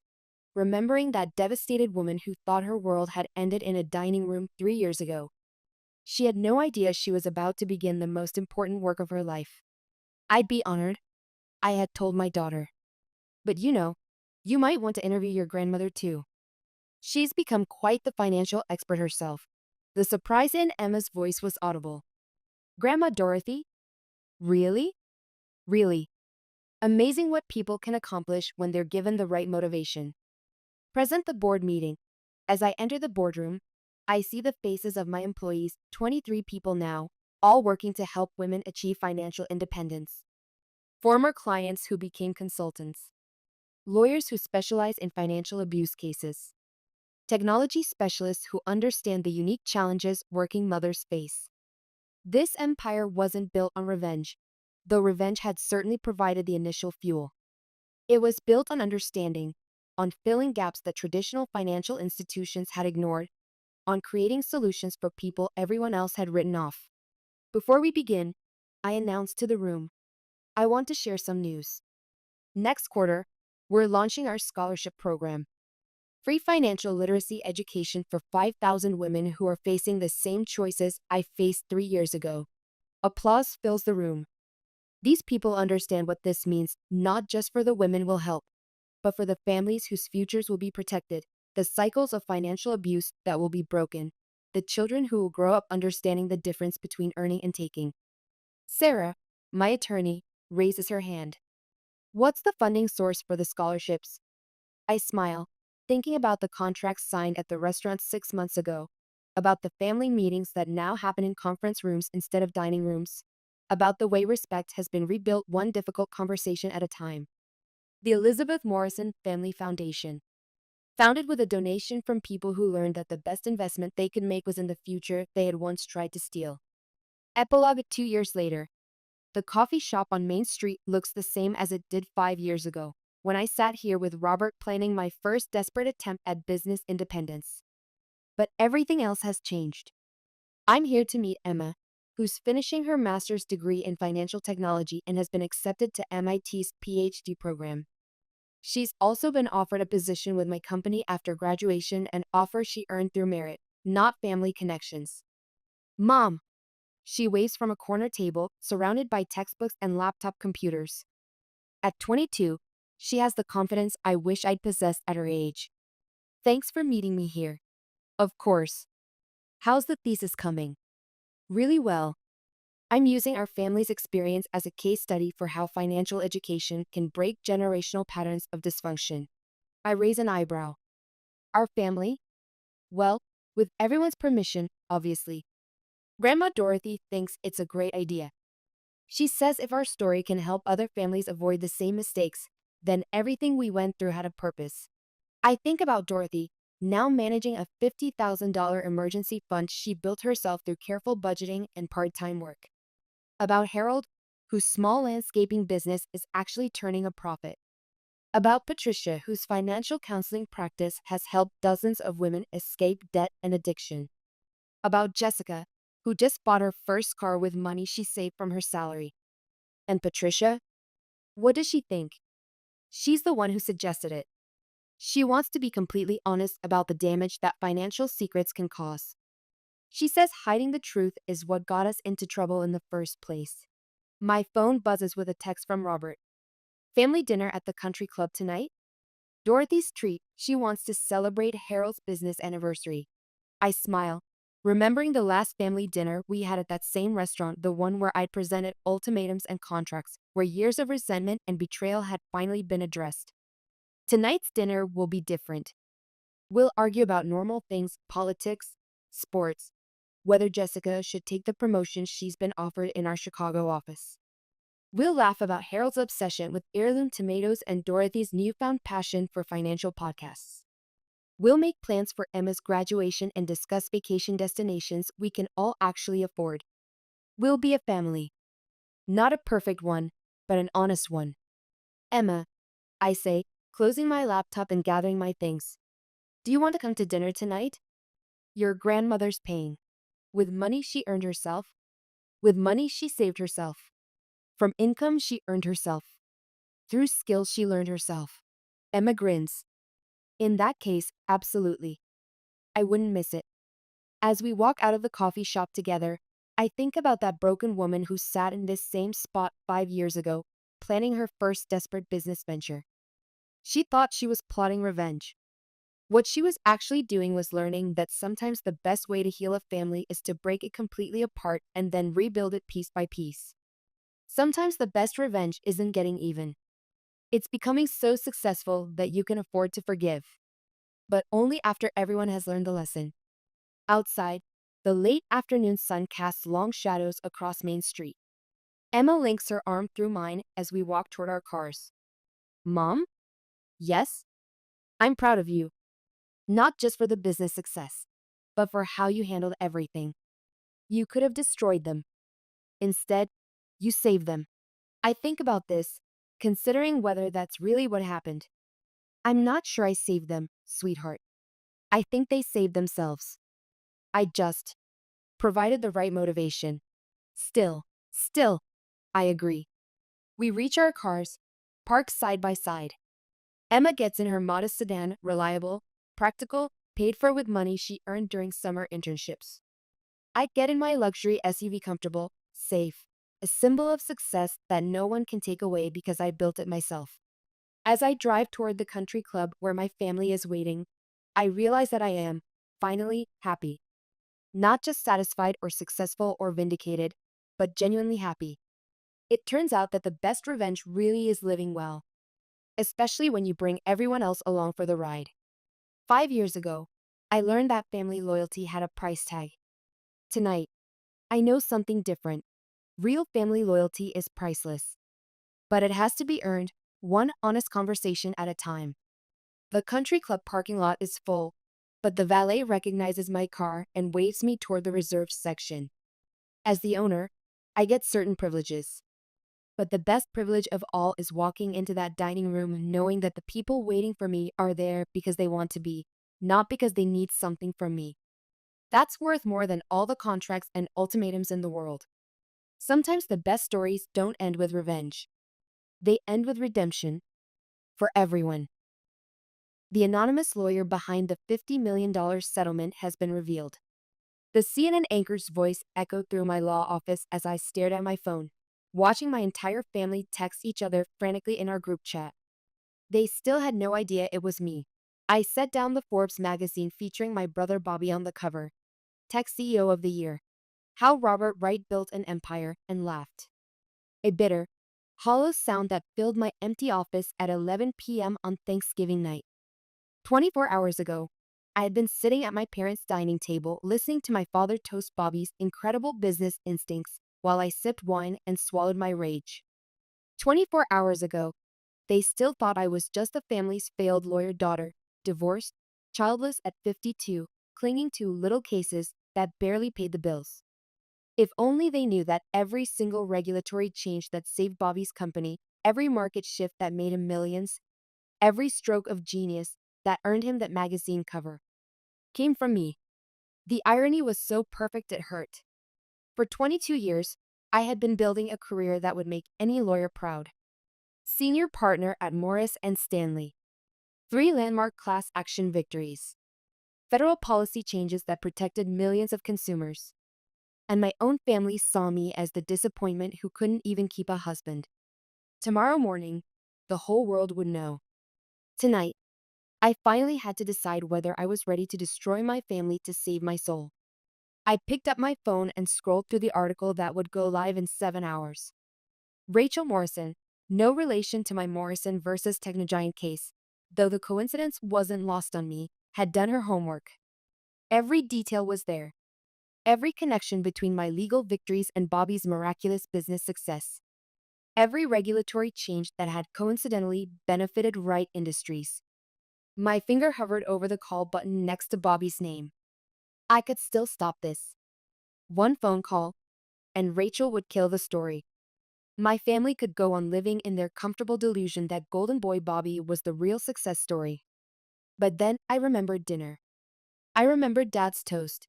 remembering that devastated woman who thought her world had ended in a dining room 3 years ago. She had no idea she was about to begin the most important work of her life. I'd be honored, I had told my daughter. But you might want to interview your grandmother too. She's become quite the financial expert herself. The surprise in Emma's voice was audible. Grandma Dorothy? Really? Really. Amazing what people can accomplish when they're given the right motivation. Present the board meeting. As I enter the boardroom, I see the faces of my employees, 23 people now, all working to help women achieve financial independence. Former clients who became consultants. Lawyers who specialize in financial abuse cases. Technology specialists who understand the unique challenges working mothers face. This empire wasn't built on revenge, though revenge had certainly provided the initial fuel. It was built on understanding, on filling gaps that traditional financial institutions had ignored, on creating solutions for people everyone else had written off. Before we begin, I announced to the room, I want to share some news. Next quarter, we're launching our scholarship program. Free financial literacy education for 5,000 women who are facing the same choices I faced 3 years ago. Applause fills the room. These people understand what this means, not just for the women we'll help, but for the families whose futures will be protected, the cycles of financial abuse that will be broken, the children who will grow up understanding the difference between earning and taking. Sarah, my attorney, raises her hand. What's the funding source for the scholarships? I smile, thinking about the contracts signed at the restaurant 6 months ago, about the family meetings that now happen in conference rooms instead of dining rooms, about the way respect has been rebuilt one difficult conversation at a time. The Elizabeth Morrison Family Foundation. Founded with a donation from people who learned that the best investment they could make was in the future they had once tried to steal. Epilogue 2 years later. The coffee shop on Main Street looks the same as it did 5 years ago, when I sat here with Robert planning my first desperate attempt at business independence. But everything else has changed. I'm here to meet Emma, who's finishing her master's degree in financial technology and has been accepted to MIT's PhD program. She's also been offered a position with my company after graduation, an offer she earned through merit, not family connections. Mom! She waves from a corner table, surrounded by textbooks and laptop computers. At 22, she has the confidence I wish I'd possessed at her age. Thanks for meeting me here. Of course. How's the thesis coming? Really well. I'm using our family's experience as a case study for how financial education can break generational patterns of dysfunction. I raise an eyebrow. Our family? Well, with everyone's permission, obviously. Grandma Dorothy thinks it's a great idea. She says if our story can help other families avoid the same mistakes, then everything we went through had a purpose. I think about Dorothy, now managing a $50,000 emergency fund she built herself through careful budgeting and part-time work. About Harold, whose small landscaping business is actually turning a profit. About Patricia, whose financial counseling practice has helped dozens of women escape debt and addiction. About Jessica, who just bought her first car with money she saved from her salary. And Patricia? What does she think? She's the one who suggested it. She wants to be completely honest about the damage that financial secrets can cause. She says hiding the truth is what got us into trouble in the first place. My phone buzzes with a text from Robert. Family dinner at the country club tonight? Dorothy's treat, she wants to celebrate Harold's business anniversary. I smile, remembering the last family dinner we had at that same restaurant, the one where I'd presented ultimatums and contracts, where years of resentment and betrayal had finally been addressed. Tonight's dinner will be different. We'll argue about normal things, politics, sports, whether Jessica should take the promotion she's been offered in our Chicago office. We'll laugh about Harold's obsession with heirloom tomatoes and Dorothy's newfound passion for financial podcasts. We'll make plans for Emma's graduation and discuss vacation destinations we can all actually afford. We'll be a family. Not a perfect one, but an honest one. Emma, I say, closing my laptop and gathering my things. Do you want to come to dinner tonight? Your grandmother's paying. With money she earned herself. With money she saved herself. From income she earned herself. Through skills she learned herself. Emma grins. In that case, absolutely. I wouldn't miss it. As we walk out of the coffee shop together, I think about that broken woman who sat in this same spot 5 years ago, planning her first desperate business venture. She thought she was plotting revenge. What she was actually doing was learning that sometimes the best way to heal a family is to break it completely apart and then rebuild it piece by piece. Sometimes the best revenge isn't getting even. It's becoming so successful that you can afford to forgive. But only after everyone has learned the lesson. Outside, the late afternoon sun casts long shadows across Main Street. Emma links her arm through mine as we walk toward our cars. Mom? Yes? I'm proud of you. Not just for the business success, but for how you handled everything. You could have destroyed them. Instead, you saved them. I think about this, considering whether that's really what happened. I'm not sure I saved them, sweetheart. I think they saved themselves. I just provided the right motivation. Still, I agree. We reach our cars, parked side by side. Emma gets in her modest sedan, reliable, practical, paid for with money she earned during summer internships. I get in my luxury SUV, comfortable, safe, a symbol of success that no one can take away because I built it myself. As I drive toward the country club where my family is waiting, I realize that I am, finally, happy. Not just satisfied or successful or vindicated, but genuinely happy. It turns out that the best revenge really is living well, especially when you bring everyone else along for the ride. 5 years ago, I learned that family loyalty had a price tag. Tonight, I know something different. Real family loyalty is priceless, but it has to be earned, one honest conversation at a time. The country club parking lot is full, but the valet recognizes my car and waves me toward the reserved section. As the owner, I get certain privileges. But the best privilege of all is walking into that dining room knowing that the people waiting for me are there because they want to be, not because they need something from me. That's worth more than all the contracts and ultimatums in the world. Sometimes the best stories don't end with revenge. They end with redemption. For everyone. The anonymous lawyer behind the $50 million settlement has been revealed. The CNN anchor's voice echoed through my law office as I stared at my phone, watching my entire family text each other frantically in our group chat. They still had no idea it was me. I set down the Forbes magazine featuring my brother Bobby on the cover. Tech CEO of the Year. How Robert Wright Built an Empire, and laughed. A bitter, hollow sound that filled my empty office at 11 p.m. on Thanksgiving night. 24 hours ago, I had been sitting at my parents' dining table listening to my father toast Bobby's incredible business instincts while I sipped wine and swallowed my rage. 24 hours ago, they still thought I was just the family's failed lawyer daughter, divorced, childless at 52, clinging to little cases that barely paid the bills. If only they knew that every single regulatory change that saved Bobby's company, every market shift that made him millions, every stroke of genius that earned him that magazine cover, came from me. The irony was so perfect it hurt. For 22 years, I had been building a career that would make any lawyer proud. Senior partner at Morris and Stanley. 3 landmark class action victories. Federal policy changes that protected millions of consumers. And my own family saw me as the disappointment who couldn't even keep a husband. Tomorrow morning, the whole world would know. Tonight, I finally had to decide whether I was ready to destroy my family to save my soul. I picked up my phone and scrolled through the article that would go live in 7 hours. Rachel Morrison, no relation to my Morrison versus Technogiant case, though the coincidence wasn't lost on me, had done her homework. Every detail was there. Every connection between my legal victories and Bobby's miraculous business success. Every regulatory change that had coincidentally benefited Wright Industries. My finger hovered over the call button next to Bobby's name. I could still stop this. One phone call, and Rachel would kill the story. My family could go on living in their comfortable delusion that Golden Boy Bobby was the real success story. But then I remembered dinner. I remembered Dad's toast.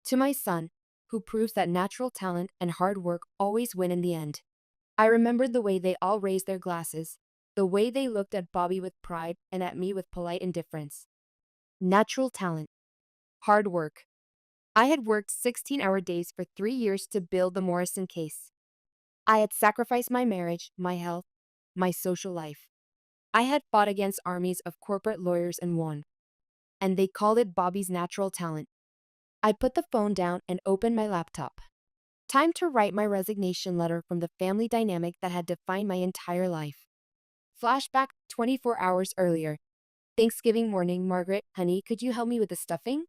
To my son, who proves that natural talent and hard work always win in the end. I remembered the way they all raised their glasses, the way they looked at Bobby with pride and at me with polite indifference. Natural talent, hard work. I had worked 16-hour days for 3 years to build the Morrison case. I had sacrificed my marriage, my health, my social life. I had fought against armies of corporate lawyers and won. And they called it Bobby's natural talent. I put the phone down and opened my laptop. Time to write my resignation letter from the family dynamic that had defined my entire life. Flashback 24 hours earlier. Thanksgiving morning, Margaret, honey, could you help me with the stuffing?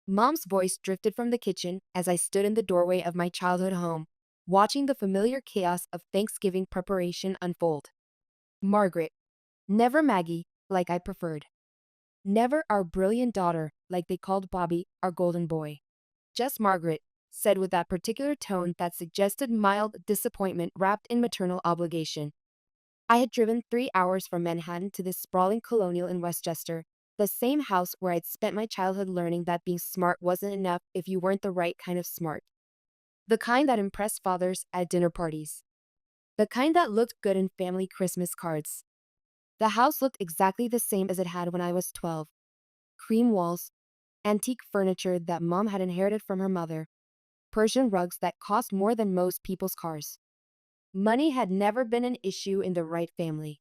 Mom's voice drifted from the kitchen as I stood in the doorway of my childhood home, watching the familiar chaos of Thanksgiving preparation unfold. Margaret. Never Maggie, like I preferred. Never our brilliant daughter, like they called Bobby, our golden boy. Just Margaret, said with that particular tone that suggested mild disappointment wrapped in maternal obligation. I had driven 3 hours from Manhattan to this sprawling colonial in Westchester, the same house where I'd spent my childhood learning that being smart wasn't enough if you weren't the right kind of smart. The kind that impressed fathers at dinner parties. The kind that looked good in family Christmas cards. The house looked exactly the same as it had when I was 12. Cream walls, antique furniture that Mom had inherited from her mother, Persian rugs that cost more than most people's cars. Money had never been an issue in the Wright family.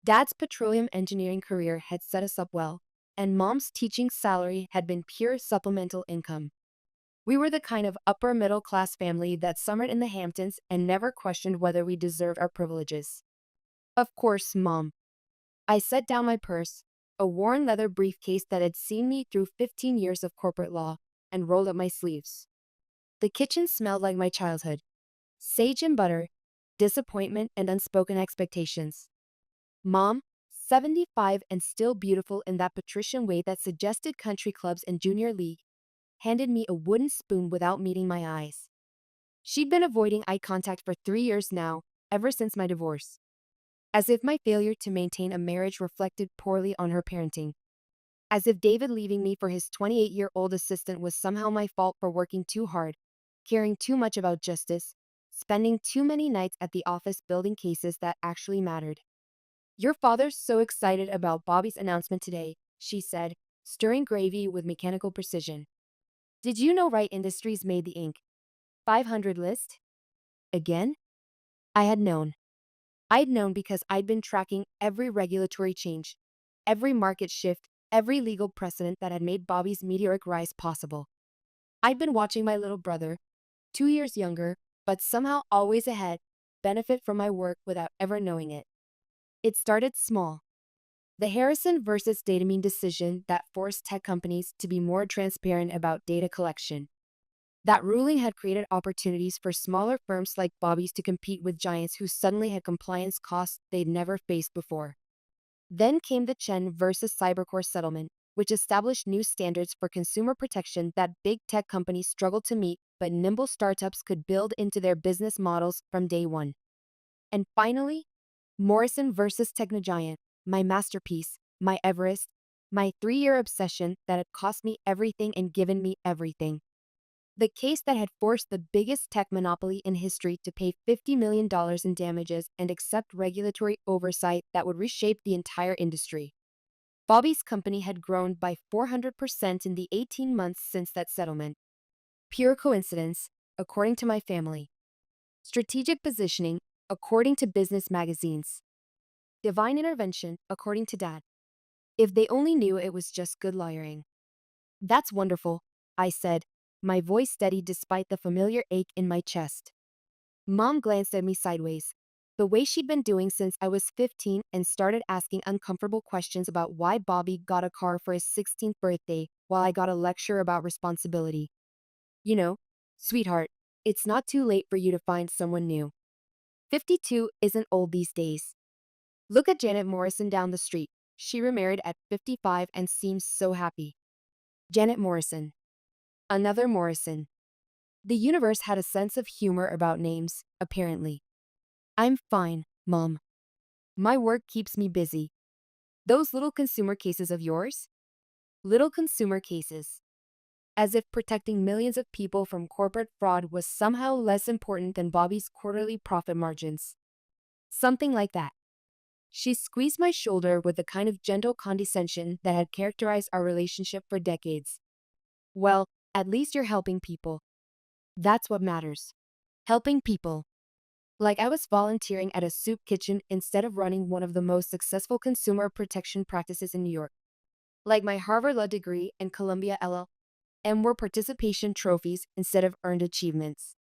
Dad's petroleum engineering career had set us up well, and Mom's teaching salary had been pure supplemental income. We were the kind of upper middle class family that summered in the Hamptons and never questioned whether we deserved our privileges. Of course, Mom. I set down my purse, a worn leather briefcase that had seen me through 15 years of corporate law, and rolled up my sleeves. The kitchen smelled like my childhood. Sage and butter, disappointment and unspoken expectations. Mom, 75 and still beautiful in that patrician way that suggested country clubs and junior league, handed me a wooden spoon without meeting my eyes. She'd been avoiding eye contact for 3 years now, ever since my divorce. As if my failure to maintain a marriage reflected poorly on her parenting. As if David leaving me for his 28-year-old assistant was somehow my fault for working too hard, caring too much about justice, spending too many nights at the office building cases that actually mattered. Your father's so excited about Bobby's announcement today, she said, stirring gravy with mechanical precision. Did you know Wright Industries made the Inc. 500 list? Again? I had known. I'd known because I'd been tracking every regulatory change, every market shift, every legal precedent that had made Bobby's meteoric rise possible. I'd been watching my little brother, 2 years younger, but somehow always ahead, benefit from my work without ever knowing it. It started small. The Harrison versus Datamine decision that forced tech companies to be more transparent about data collection. That ruling had created opportunities for smaller firms like Bobby's to compete with giants who suddenly had compliance costs they'd never faced before. Then came the Chen versus Cybercore settlement, which established new standards for consumer protection that big tech companies struggled to meet, but nimble startups could build into their business models from day one. And finally, Morrison versus Technogiant, my masterpiece, my Everest, my 3-year obsession that had cost me everything and given me everything. The case that had forced the biggest tech monopoly in history to pay $50 million in damages and accept regulatory oversight that would reshape the entire industry. Bobby's company had grown by 400% in the 18 months since that settlement. Pure coincidence, according to my family. Strategic positioning, according to business magazines. Divine intervention, according to Dad. If they only knew it was just good lawyering. That's wonderful, I said, my voice steady despite the familiar ache in my chest. Mom glanced at me sideways, the way she'd been doing since I was 15, and started asking uncomfortable questions about why Bobby got a car for his 16th birthday while I got a lecture about responsibility. You know, sweetheart, it's not too late for you to find someone new. 52 isn't old these days. Look at Janet Morrison down the street. She remarried at 55 and seems so happy. Janet Morrison. Another Morrison. The universe had a sense of humor about names, apparently. I'm fine, Mom. My work keeps me busy. Those little consumer cases of yours? Little consumer cases. as if protecting millions of people from corporate fraud was somehow less important than Bobby's quarterly profit margins. Something like that. She squeezed my shoulder with the kind of gentle condescension that had characterized our relationship for decades. Well, at least you're helping people. That's what matters. Helping people. Like I was volunteering at a soup kitchen instead of running one of the most successful consumer protection practices in New York. Like my Harvard Law degree and Columbia LLM were participation trophies instead of earned achievements.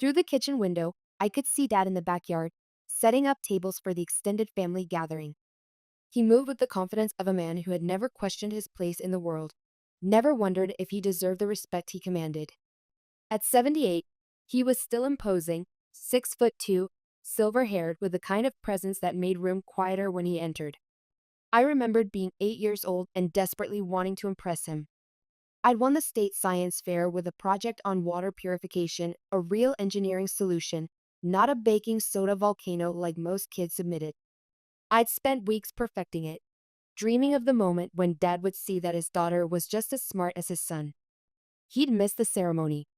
Through the kitchen window, I could see Dad in the backyard, setting up tables for the extended family gathering. He moved with the confidence of a man who had never questioned his place in the world, never wondered if he deserved the respect he commanded. At 78, he was still imposing, 6'2", silver-haired, with the kind of presence that made room quieter when he entered. I remembered being 8 years old and desperately wanting to impress him. I'd won the state science fair with a project on water purification, a real engineering solution, not a baking soda volcano like most kids submitted. I'd spent weeks perfecting it, dreaming of the moment when Dad would see that his daughter was just as smart as his son. He'd miss the ceremony.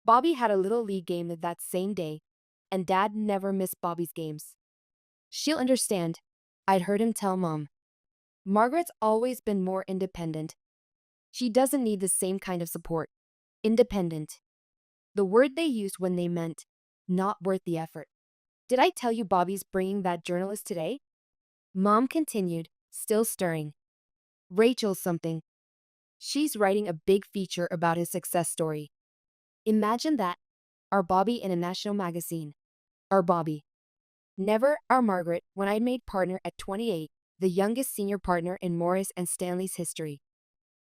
Bobby had a little league game that same day, and Dad never missed Bobby's games. "She'll understand," I'd heard him tell Mom. "Margaret's always been more independent. She doesn't need the same kind of support." Independent. The word they used when they meant not worth the effort. "Did I tell you Bobby's bringing that journalist today?" Mom continued, still stirring. "Rachel something. She's writing a big feature about his success story. Imagine that. Our Bobby in a national magazine. Our Bobby. Never our Margaret when I made partner at 28, the youngest senior partner in Morris and Stanley's history.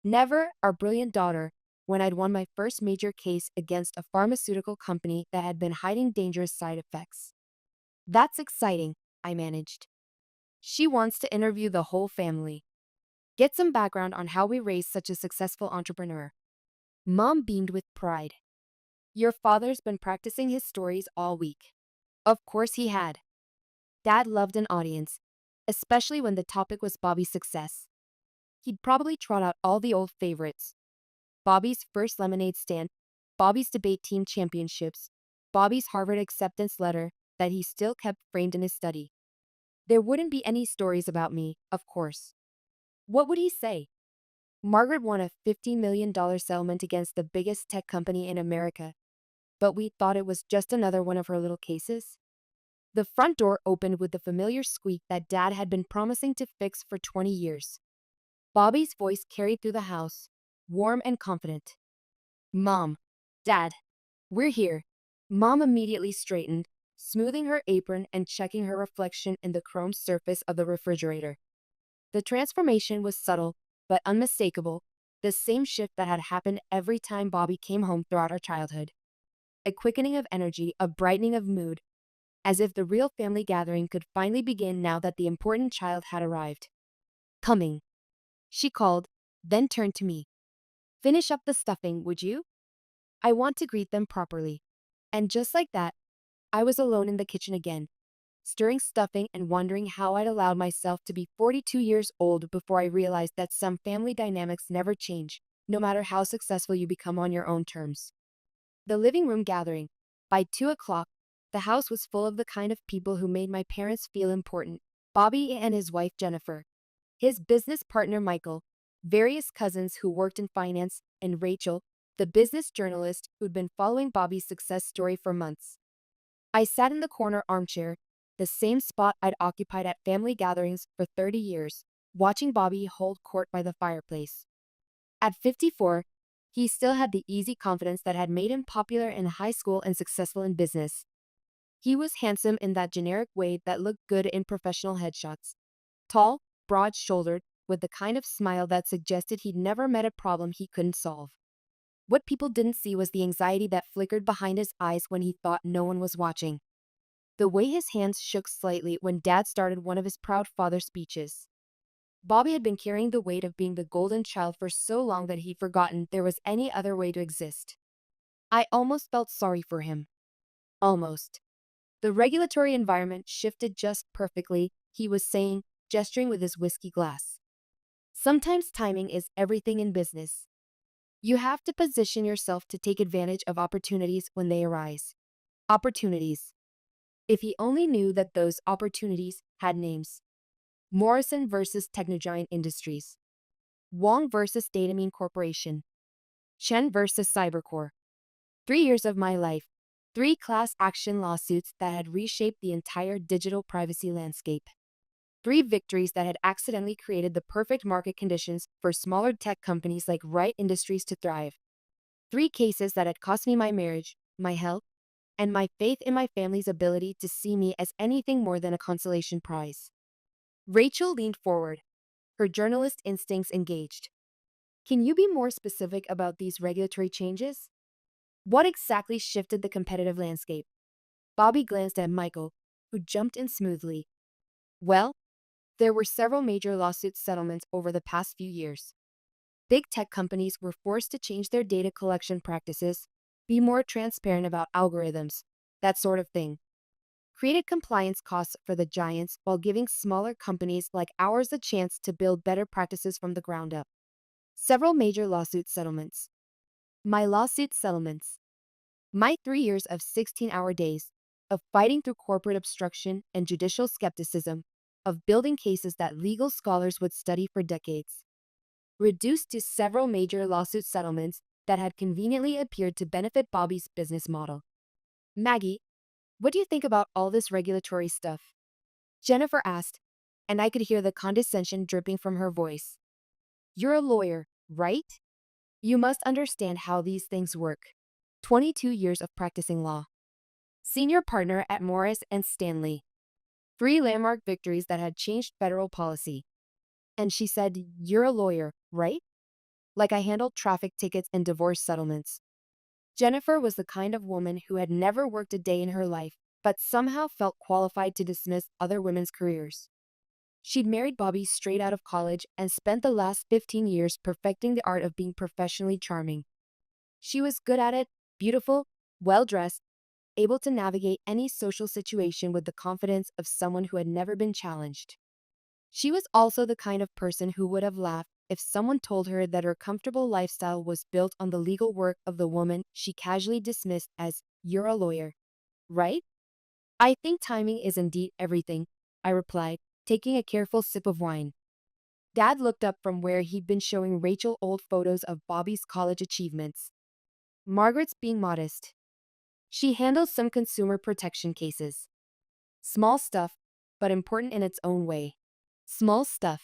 Never our brilliant daughter when I'd won my first major case against a pharmaceutical company that had been hiding dangerous side effects. That's exciting," I managed. "She wants to interview the whole family. Get some background on how we raised such a successful entrepreneur." Mom beamed with pride. "Your father's been practicing his stories all week." Of course he had. Dad loved an audience, especially when the topic was Bobby's success. He'd probably trot out all the old favorites. Bobby's first lemonade stand, Bobby's debate team championships, Bobby's Harvard acceptance letter that he still kept framed in his study. There wouldn't be any stories about me, of course. What would he say? Margaret won a $50 million settlement against the biggest tech company in America, but we thought it was just another one of her little cases. The front door opened with the familiar squeak that Dad had been promising to fix for 20 years. Bobby's voice carried through the house, warm and confident. "Mom, Dad, we're here." Mom immediately straightened, smoothing her apron and checking her reflection in the chrome surface of the refrigerator. The transformation was subtle, but unmistakable, the same shift that had happened every time Bobby came home throughout our childhood. A quickening of energy, a brightening of mood, as if the real family gathering could finally begin now that the important child had arrived. "Coming," she called, then turned to me. "Finish up the stuffing, would you? I want to greet them properly." And just like that, I was alone in the kitchen again, stirring stuffing and wondering how I'd allowed myself to be 42 years old before I realized that some family dynamics never change, no matter how successful you become on your own terms. The living room gathering. By 2 o'clock, the house was full of the kind of people who made my parents feel important. Bobby and his wife Jennifer, his business partner Michael, various cousins who worked in finance, and Rachel, the business journalist who'd been following Bobby's success story for months. I sat in the corner armchair, the same spot I'd occupied at family gatherings for 30 years, watching Bobby hold court by the fireplace. At 54, he still had the easy confidence that had made him popular in high school and successful in business. He was handsome in that generic way that looked good in professional headshots. Tall, broad-shouldered, with the kind of smile that suggested he'd never met a problem he couldn't solve. What people didn't see was the anxiety that flickered behind his eyes when he thought no one was watching. The way his hands shook slightly when Dad started one of his proud father speeches. Bobby had been carrying the weight of being the golden child for so long that he'd forgotten there was any other way to exist. I almost felt sorry for him. Almost. "The regulatory environment shifted just perfectly," he was saying, gesturing with his whiskey glass. "Sometimes timing is everything in business. You have to position yourself to take advantage of opportunities when they arise. Opportunities. If he only knew that those opportunities had names. Morrison versus Technogiant Industries. Wong versus Datamine Corporation. Chen versus Cybercore. 3 years of my life. 3 class action lawsuits that had reshaped the entire digital privacy landscape. 3 victories that had accidentally created the perfect market conditions for smaller tech companies like Right Industries to thrive. 3 cases that had cost me my marriage, my health, and my faith in my family's ability to see me as anything more than a consolation prize. Rachel leaned forward, her journalist instincts engaged. Can you be more specific about these regulatory changes? What exactly shifted the competitive landscape? Bobby glanced at Michael, who jumped in smoothly. Well, there were several major lawsuit settlements over the past few years. Big tech companies were forced to change their data collection practices, be more transparent about algorithms, that sort of thing. Created compliance costs for the giants while giving smaller companies like ours a chance to build better practices from the ground up. Several major lawsuit settlements. My lawsuit settlements. My 3 years of 16-hour days, of fighting through corporate obstruction and judicial skepticism, of building cases that legal scholars would study for decades, reduced to several major lawsuit settlements that had conveniently appeared to benefit Bobby's business model. Maggie, what do you think about all this regulatory stuff? Jennifer asked, and I could hear the condescension dripping from her voice. You're a lawyer, right? You must understand how these things work. 22 years of practicing law. Senior partner at Morris and Stanley. 3 landmark victories that had changed federal policy. And she said, you're a lawyer, right? Like I handled traffic tickets and divorce settlements. Jennifer was the kind of woman who had never worked a day in her life, but somehow felt qualified to dismiss other women's careers. She'd married Bobby straight out of college and spent the last 15 years perfecting the art of being professionally charming. She was good at it, beautiful, well-dressed, able to navigate any social situation with the confidence of someone who had never been challenged. She was also the kind of person who would have laughed if someone told her that her comfortable lifestyle was built on the legal work of the woman she casually dismissed as, you're a lawyer, right? I think timing is indeed everything, I replied, taking a careful sip of wine. Dad looked up from where he'd been showing Rachel old photos of Bobby's college achievements. Margaret's being modest. She handles some consumer protection cases. Small stuff, but important in its own way. Small stuff.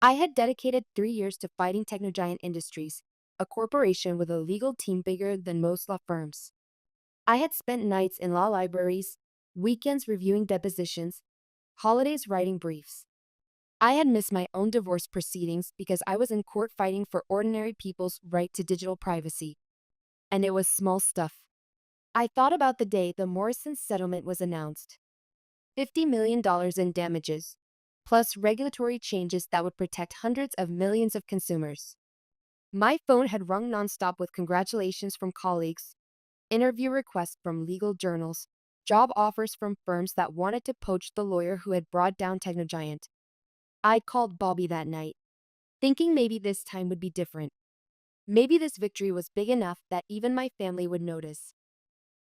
I had dedicated 3 years to fighting Technogiant Industries, a corporation with a legal team bigger than most law firms. I had spent nights in law libraries, weekends reviewing depositions, holidays writing briefs. I had missed my own divorce proceedings because I was in court fighting for ordinary people's right to digital privacy. And it was small stuff. I thought about the day the Morrison settlement was announced. $50 million in damages, plus regulatory changes that would protect hundreds of millions of consumers. My phone had rung nonstop with congratulations from colleagues, interview requests from legal journals, job offers from firms that wanted to poach the lawyer who had brought down Technogiant. I called Bobby that night, thinking maybe this time would be different. Maybe this victory was big enough that even my family would notice.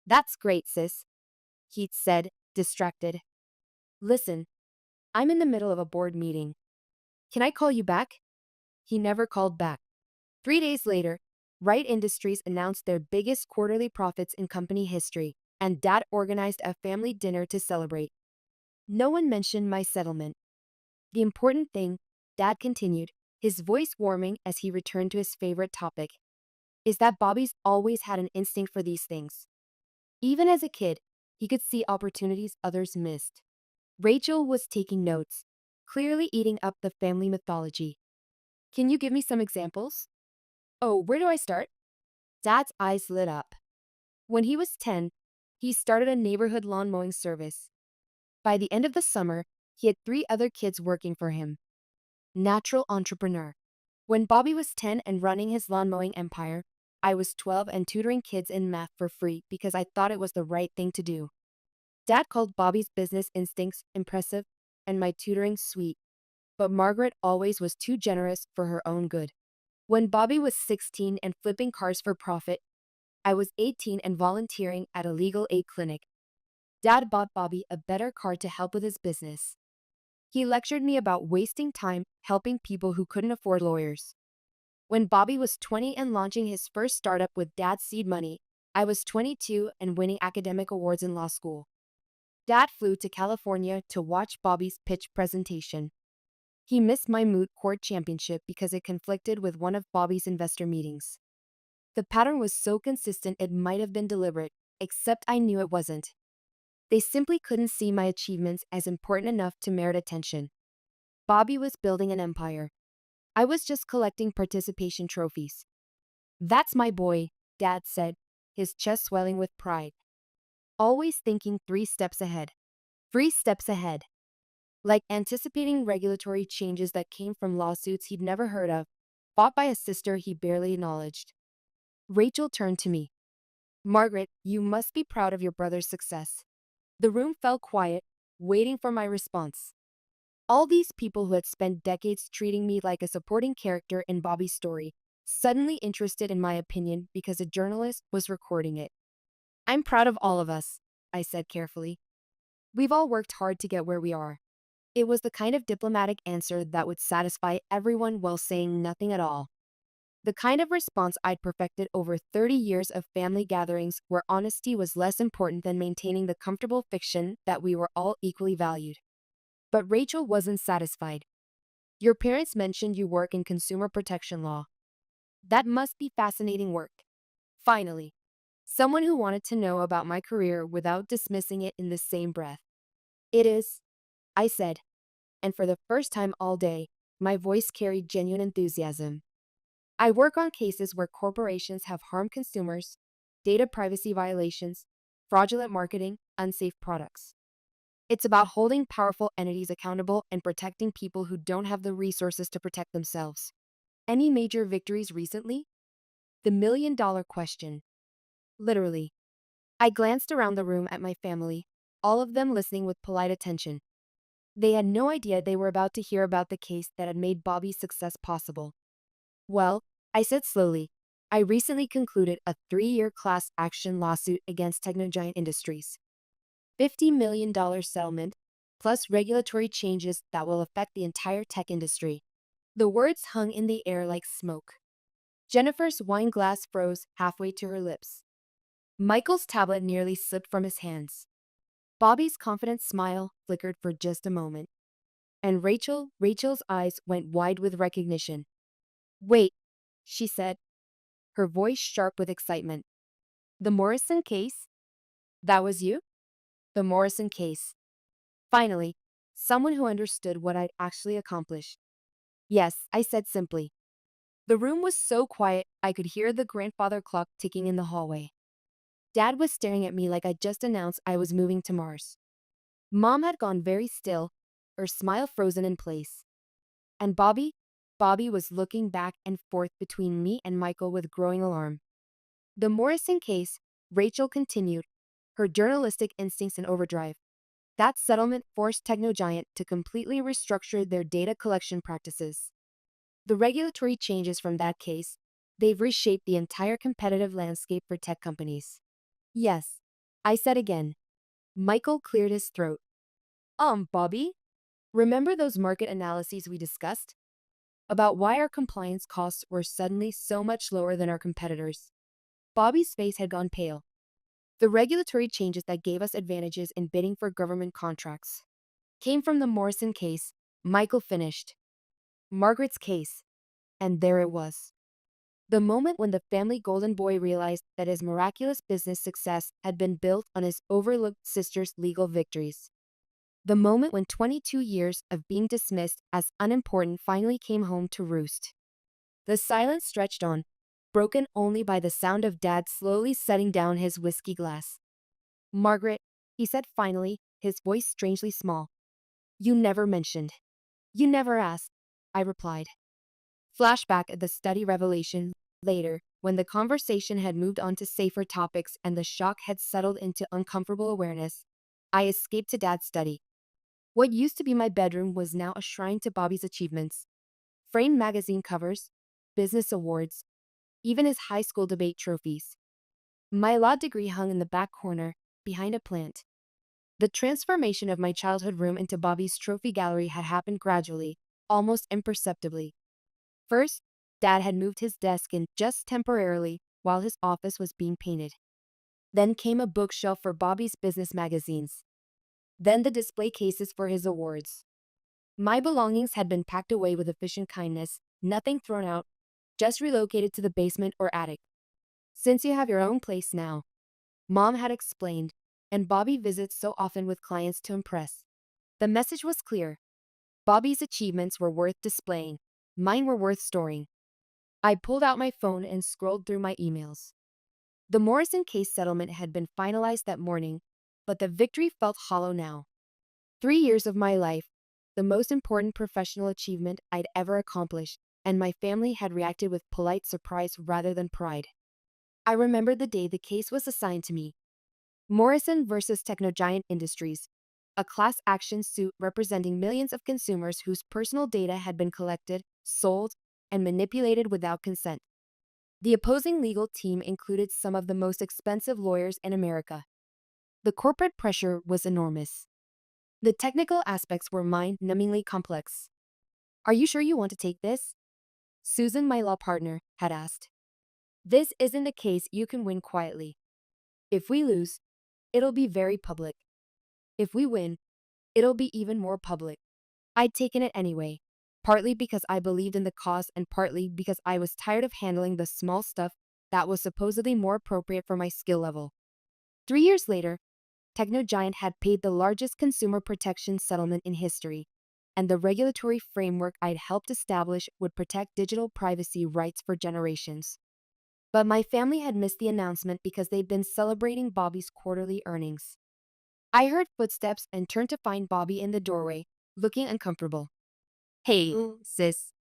That's great, sis, he said, distracted. Listen, I'm in the middle of a board meeting. Can I call you back? He never called back. 3 days later, Wright Industries announced their biggest quarterly profits in company history, and Dad organized a family dinner to celebrate. No one mentioned my settlement. The important thing, Dad continued, his voice warming as he returned to his favorite topic, is that Bobby's always had an instinct for these things. Even as a kid, he could see opportunities others missed. Rachel was taking notes, clearly eating up the family mythology. Can you give me some examples? Oh, where do I start? Dad's eyes lit up. When he was 10, he started a neighborhood lawn mowing service. By the end of the summer, he had 3 other kids working for him. Natural entrepreneur. When Bobby was 10 and running his lawn mowing empire, I was 12 and tutoring kids in math for free because I thought it was the right thing to do. Dad called Bobby's business instincts impressive and my tutoring sweet, but Margaret always was too generous for her own good. When Bobby was 16 and flipping cars for profit, I was 18 and volunteering at a legal aid clinic. Dad bought Bobby a better car to help with his business. He lectured me about wasting time helping people who couldn't afford lawyers. When Bobby was 20 and launching his first startup with Dad's seed money, I was 22 and winning academic awards in law school. Dad flew to California to watch Bobby's pitch presentation. He missed my moot court championship because it conflicted with one of Bobby's investor meetings. The pattern was so consistent it might have been deliberate, except I knew it wasn't. They simply couldn't see my achievements as important enough to merit attention. Bobby was building an empire. I was just collecting participation trophies. That's my boy, Dad said, his chest swelling with pride. Always thinking 3 steps ahead. 3 steps ahead. Like anticipating regulatory changes that came from lawsuits he'd never heard of, fought by a sister he barely acknowledged. Rachel turned to me. Margaret, you must be proud of your brother's success. The room fell quiet, waiting for my response. All these people who had spent decades treating me like a supporting character in Bobby's story, suddenly interested in my opinion because a journalist was recording it. I'm proud of all of us, I said carefully. We've all worked hard to get where we are. It was the kind of diplomatic answer that would satisfy everyone while saying nothing at all. The kind of response I'd perfected over 30 years of family gatherings where honesty was less important than maintaining the comfortable fiction that we were all equally valued. But Rachel wasn't satisfied. Your parents mentioned you work in consumer protection law. That must be fascinating work. Finally, someone who wanted to know about my career without dismissing it in the same breath. It is, I said, and for the first time all day, my voice carried genuine enthusiasm. I work on cases where corporations have harmed consumers, data privacy violations, fraudulent marketing, unsafe products. It's about holding powerful entities accountable and protecting people who don't have the resources to protect themselves. Any major victories recently? The million-dollar question. Literally. I glanced around the room at my family, all of them listening with polite attention. They had no idea they were about to hear about the case that had made Bobby's success possible. Well, I said slowly, I recently concluded a 3-year class action lawsuit against Technogiant Industries. $50 million settlement, plus regulatory changes that will affect the entire tech industry. The words hung in the air like smoke. Jennifer's wine glass froze halfway to her lips. Michael's tablet nearly slipped from his hands. Bobby's confident smile flickered for just a moment. And Rachel's eyes went wide with recognition. Wait, she said, her voice sharp with excitement. The Morrison case? That was you? The Morrison case. Finally, someone who understood what I'd actually accomplished. Yes, I said simply. The room was so quiet I could hear the grandfather clock ticking in the hallway. Dad was staring at me like I'd just announced I was moving to Mars. Mom had gone very still, her smile frozen in place. And Bobby was looking back and forth between me and Michael with growing alarm. The Morrison case, Rachel continued, her journalistic instincts in overdrive. That settlement forced Technogiant to completely restructure their data collection practices. The regulatory changes from that case, they've reshaped the entire competitive landscape for tech companies. Yes, I said again. Michael cleared his throat. Bobby? Remember those market analyses we discussed? About why our compliance costs were suddenly so much lower than our competitors. Bobby's face had gone pale. The regulatory changes that gave us advantages in bidding for government contracts came from the Morrison case, Michael finished. Margaret's case. And there it was. The moment when the family golden boy realized that his miraculous business success had been built on his overlooked sister's legal victories. The moment when 22 years of being dismissed as unimportant finally came home to roost. The silence stretched on, broken only by the sound of Dad slowly setting down his whiskey glass. Margaret, he said finally, his voice strangely small. You never mentioned. You never asked, I replied. Flashback at the study revelation. Later, when the conversation had moved on to safer topics and the shock had settled into uncomfortable awareness, I escaped to Dad's study. What used to be my bedroom was now a shrine to Bobby's achievements. Framed magazine covers, business awards, even his high school debate trophies. My law degree hung in the back corner, behind a plant. The transformation of my childhood room into Bobby's trophy gallery had happened gradually, almost imperceptibly. First, Dad had moved his desk in just temporarily while his office was being painted. Then came a bookshelf for Bobby's business magazines. Then the display cases for his awards. My belongings had been packed away with efficient kindness, nothing thrown out, just relocated to the basement or attic. Since you have your own place now, Mom had explained, and Bobby visits so often with clients to impress. The message was clear. Bobby's achievements were worth displaying. Mine were worth storing. I pulled out my phone and scrolled through my emails. The Morrison case settlement had been finalized that morning, but the victory felt hollow now. 3 years of my life, the most important professional achievement I'd ever accomplished, and my family had reacted with polite surprise rather than pride. I remembered the day the case was assigned to me. Morrison versus Technogiant Industries, a class action suit representing millions of consumers whose personal data had been collected, sold, and manipulated without consent. The opposing legal team included some of the most expensive lawyers in America. The corporate pressure was enormous. The technical aspects were mind-numbingly complex. "Are you sure you want to take this?" Susan, my law partner, had asked. "This isn't a case you can win quietly. If we lose, it'll be very public. If we win, it'll be even more public." I'd taken it anyway, partly because I believed in the cause and partly because I was tired of handling the small stuff that was supposedly more appropriate for my skill level. 3 years later, Technogiant had paid the largest consumer protection settlement in history, and the regulatory framework I'd helped establish would protect digital privacy rights for generations. But my family had missed the announcement because they'd been celebrating Bobby's quarterly earnings. I heard footsteps and turned to find Bobby in the doorway, looking uncomfortable. "Hey, sis.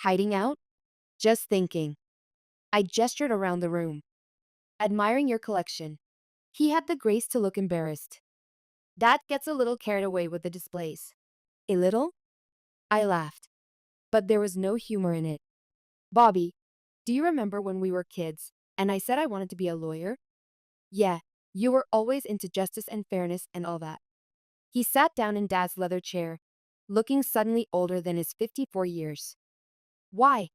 Hiding out?" "Just thinking." I gestured around the room. "Admiring your collection." He had the grace to look embarrassed. "Dad gets a little carried away with the displays." "A little?" I laughed, but there was no humor in it. "Bobby, do you remember when we were kids, and I said I wanted to be a lawyer?" "Yeah, you were always into justice and fairness and all that." He sat down in Dad's leather chair, looking suddenly older than his 54 years. "Why?"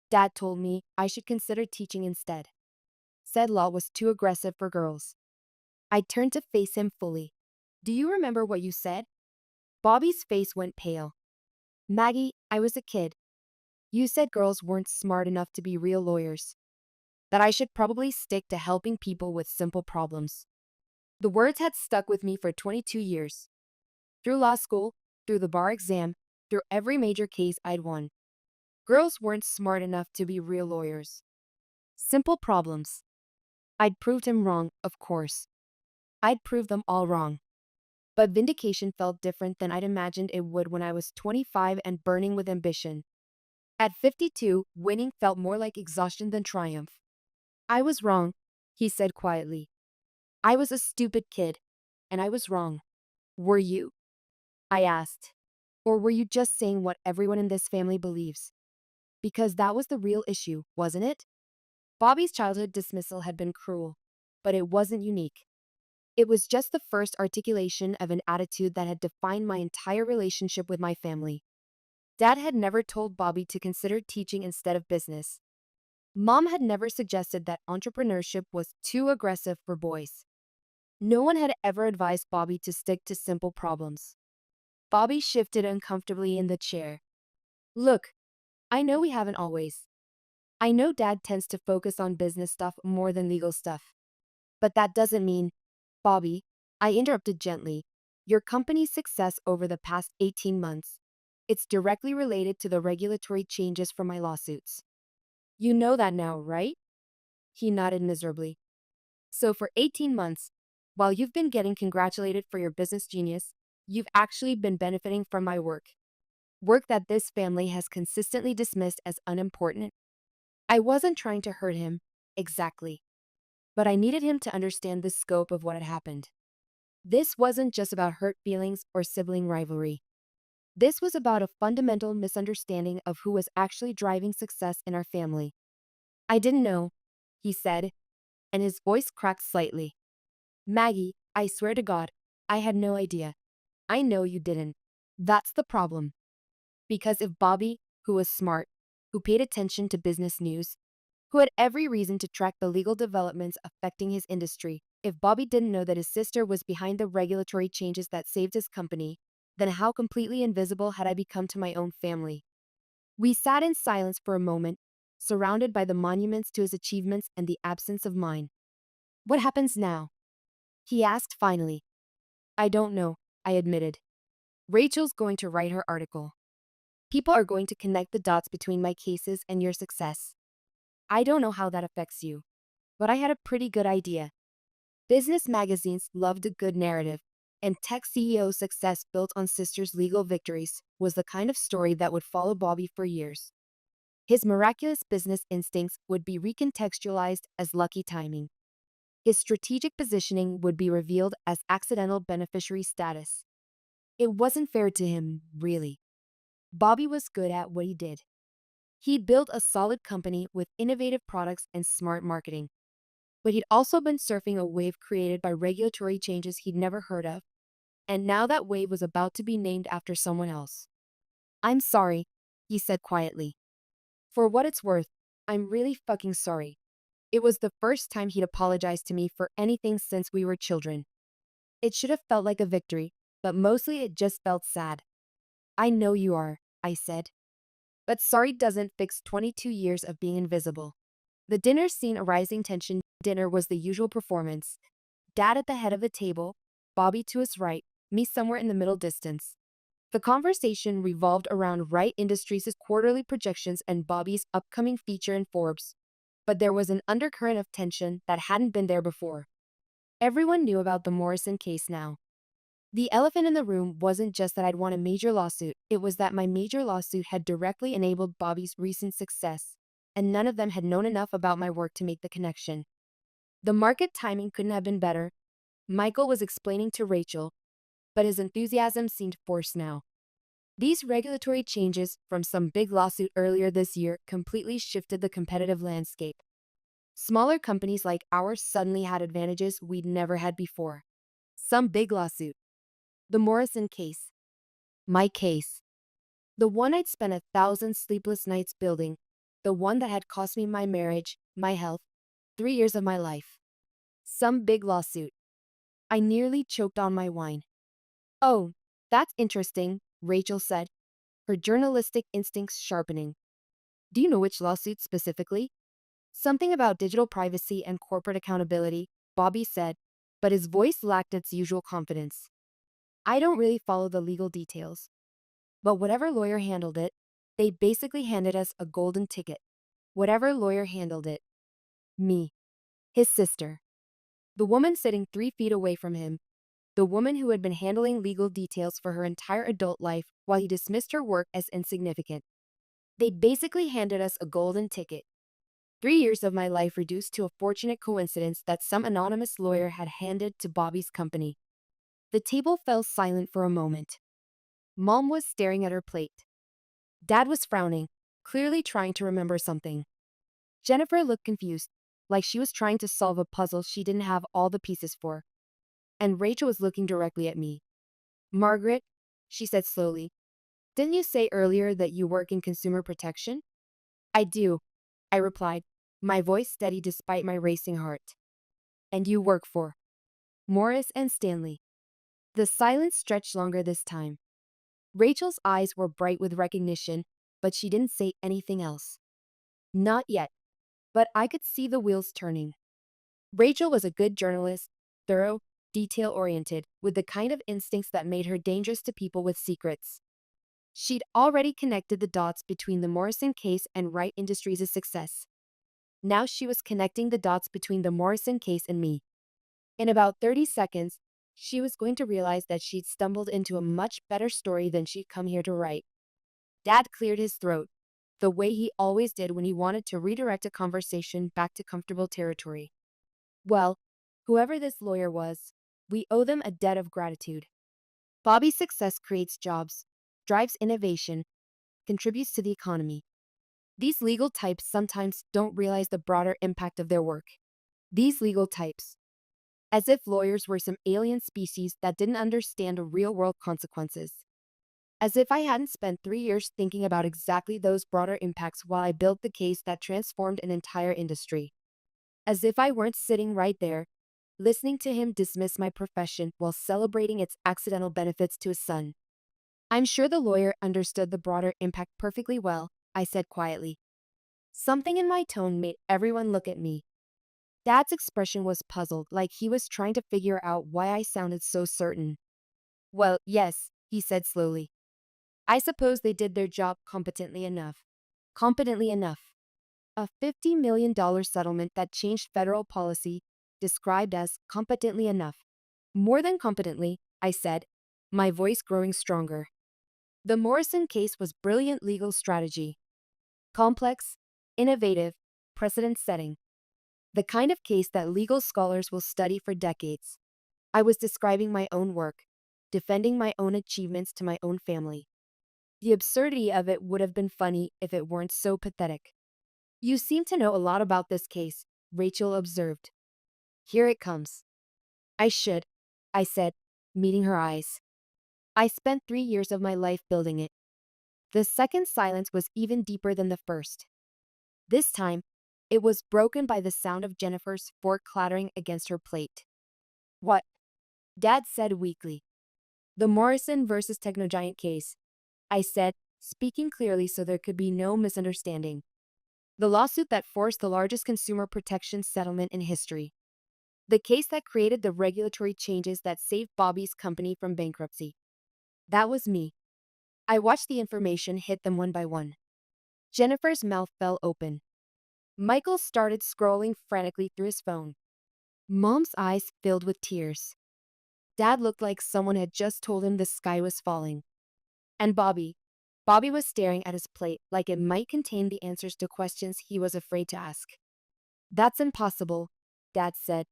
"Dad told me I should consider teaching instead. Said law was too aggressive for girls." I turned to face him fully. "Do you remember what you said?" Bobby's face went pale. "Maggie, I was a kid. You said girls weren't smart enough to be real lawyers. That I should probably stick to helping people with simple problems." The words had stuck with me for 22 years. Through law school, through the bar exam, through every major case I'd won. Girls weren't smart enough to be real lawyers. Simple problems. I'd proved him wrong, of course. I'd proved them all wrong. But vindication felt different than I'd imagined it would when I was 25 and burning with ambition. At 52, winning felt more like exhaustion than triumph. "I was wrong," he said quietly. "I was a stupid kid, and I was wrong." "Were you?" I asked. "Or were you just saying what everyone in this family believes?" Because that was the real issue, wasn't it? Bobby's childhood dismissal had been cruel, but it wasn't unique. It was just the first articulation of an attitude that had defined my entire relationship with my family. Dad had never told Bobby to consider teaching instead of business. Mom had never suggested that entrepreneurship was too aggressive for boys. No one had ever advised Bobby to stick to simple problems. Bobby shifted uncomfortably in the chair. "Look, I know we haven't always. I know Dad tends to focus on business stuff more than legal stuff. But that doesn't mean—" "Bobby," I interrupted gently, "your company's success over the past 18 months. It's directly related to the regulatory changes from my lawsuits. You know that now, right?" He nodded miserably. "So for 18 months, while you've been getting congratulated for your business genius, you've actually been benefiting from my work. Work that this family has consistently dismissed as unimportant." I wasn't trying to hurt him, exactly. But I needed him to understand the scope of what had happened. This wasn't just about hurt feelings or sibling rivalry. This was about a fundamental misunderstanding of who was actually driving success in our family. I didn't know, he said, and his voice cracked slightly. Maggie, I swear to God, I had no idea. I know you didn't. That's the problem. Because if Bobby, who was smart, who paid attention to business news, who had every reason to track the legal developments affecting his industry, if Bobby didn't know that his sister was behind the regulatory changes that saved his company, then how completely invisible had I become to my own family? We sat in silence for a moment, surrounded by the monuments to his achievements and the absence of mine. What happens now? He asked finally. I don't know, I admitted. Rachel's going to write her article. People are going to connect the dots between my cases and your success. I don't know how that affects you, but I had a pretty good idea. Business magazines loved a good narrative, and tech CEO's success built on sister's legal victories was the kind of story that would follow Bobby for years. His miraculous business instincts would be recontextualized as lucky timing. His strategic positioning would be revealed as accidental beneficiary status. It wasn't fair to him, really. Bobby was good at what he did. He'd built a solid company with innovative products and smart marketing. But he'd also been surfing a wave created by regulatory changes he'd never heard of, and now that wave was about to be named after someone else. I'm sorry, he said quietly. For what it's worth, I'm really fucking sorry. It was the first time he'd apologized to me for anything since we were children. It should have felt like a victory, but mostly it just felt sad. I know you are, I said. But sorry doesn't fix 22 years of being invisible. The dinner scene, a rising tension dinner, was the usual performance. Dad at the head of the table, Bobby to his right, me somewhere in the middle distance. The conversation revolved around Wright Industries' quarterly projections and Bobby's upcoming feature in Forbes. But there was an undercurrent of tension that hadn't been there before. Everyone knew about the Morrison case now. The elephant in the room wasn't just that I'd won a major lawsuit, it was that my major lawsuit had directly enabled Bobby's recent success, and none of them had known enough about my work to make the connection. The market timing couldn't have been better, Michael was explaining to Rachel, but his enthusiasm seemed forced now. These regulatory changes from some big lawsuit earlier this year completely shifted the competitive landscape. Smaller companies like ours suddenly had advantages we'd never had before. Some big lawsuit. The Morrison case. My case. The one I'd spent 1,000 sleepless nights building. The one that had cost me my marriage, my health, 3 years of my life. Some big lawsuit. I nearly choked on my wine. Oh, that's interesting, Rachel said, her journalistic instincts sharpening. Do you know which lawsuit specifically? Something about digital privacy and corporate accountability, Bobby said, but his voice lacked its usual confidence. I don't really follow the legal details. But whatever lawyer handled it, they basically handed us a golden ticket. Whatever lawyer handled it. Me. His sister. The woman sitting 3 feet away from him. The woman who had been handling legal details for her entire adult life while he dismissed her work as insignificant. They basically handed us a golden ticket. 3 years of my life reduced to a fortunate coincidence that some anonymous lawyer had handed to Bobby's company. The table fell silent for a moment. Mom was staring at her plate. Dad was frowning, clearly trying to remember something. Jennifer looked confused, like she was trying to solve a puzzle she didn't have all the pieces for. And Rachel was looking directly at me. Margaret, she said slowly, didn't you say earlier that you work in consumer protection? I do, I replied, my voice steady despite my racing heart. And you work for Morris and Stanley. The silence stretched longer this time. Rachel's eyes were bright with recognition, but she didn't say anything else. Not yet, but I could see the wheels turning. Rachel was a good journalist, thorough, detail-oriented, with the kind of instincts that made her dangerous to people with secrets. She'd already connected the dots between the Morrison case and Wright Industries' success. Now she was connecting the dots between the Morrison case and me. In about 30 seconds, she was going to realize that she'd stumbled into a much better story than she'd come here to write. Dad cleared his throat, the way he always did when he wanted to redirect a conversation back to comfortable territory. Well, whoever this lawyer was, we owe them a debt of gratitude. Bobby's success creates jobs. drives innovation, contributes to the economy. These legal types sometimes don't realize the broader impact of their work. These legal types, as if lawyers were some alien species that didn't understand real-world consequences. As if I hadn't spent 3 years thinking about exactly those broader impacts while I built the case that transformed an entire industry. As if I weren't sitting right there, listening to him dismiss my profession while celebrating its accidental benefits to his son. I'm sure the lawyer understood the broader impact perfectly well, I said quietly. Something in my tone made everyone look at me. Dad's expression was puzzled, like he was trying to figure out why I sounded so certain. Well, yes, he said slowly. I suppose they did their job competently enough. Competently enough. A $50 million settlement that changed federal policy, described as competently enough. More than competently, I said, my voice growing stronger. The Morrison case was brilliant legal strategy. Complex, innovative, precedent-setting. The kind of case that legal scholars will study for decades. I was describing my own work, defending my own achievements to my own family. The absurdity of it would have been funny if it weren't so pathetic. You seem to know a lot about this case, Rachel observed. Here it comes. I should, I said, meeting her eyes. I spent 3 years of my life building it. The second silence was even deeper than the first. This time, it was broken by the sound of Jennifer's fork clattering against her plate. What? Dad said weakly. The Morrison versus Technogiant case, I said, speaking clearly so there could be no misunderstanding. The lawsuit that forced the largest consumer protection settlement in history. The case that created the regulatory changes that saved Bobby's company from bankruptcy. That was me. I watched the information hit them one by one. Jennifer's mouth fell open. Michael started scrolling frantically through his phone. Mom's eyes filled with tears. Dad looked like someone had just told him the sky was falling. And Bobby was staring at his plate like it might contain the answers to questions he was afraid to ask. That's impossible, Dad said,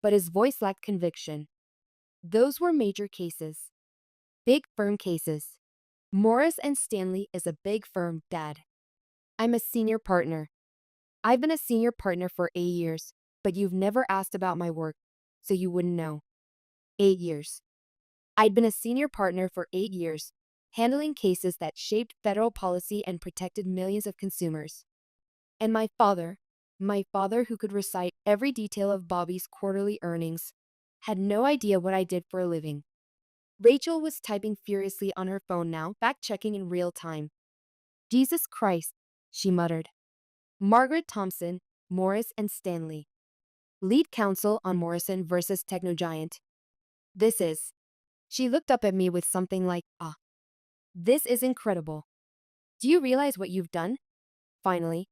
but his voice lacked conviction. Those were major cases. Big firm cases. Morris and Stanley is a big firm, Dad. I'm a senior partner. I've been a senior partner for 8 years, but you've never asked about my work, so you wouldn't know. 8 years. I'd been a senior partner for 8 years, handling cases that shaped federal policy and protected millions of consumers. And my father who could recite every detail of Bobby's quarterly earnings, had no idea what I did for a living. Rachel was typing furiously on her phone now, fact-checking in real time. Jesus Christ, she muttered. Margaret Thompson, Morris and Stanley. Lead counsel on Morrison versus Technogiant. This is. She looked up at me with something like, this is incredible. Do you realize what you've done? Finally,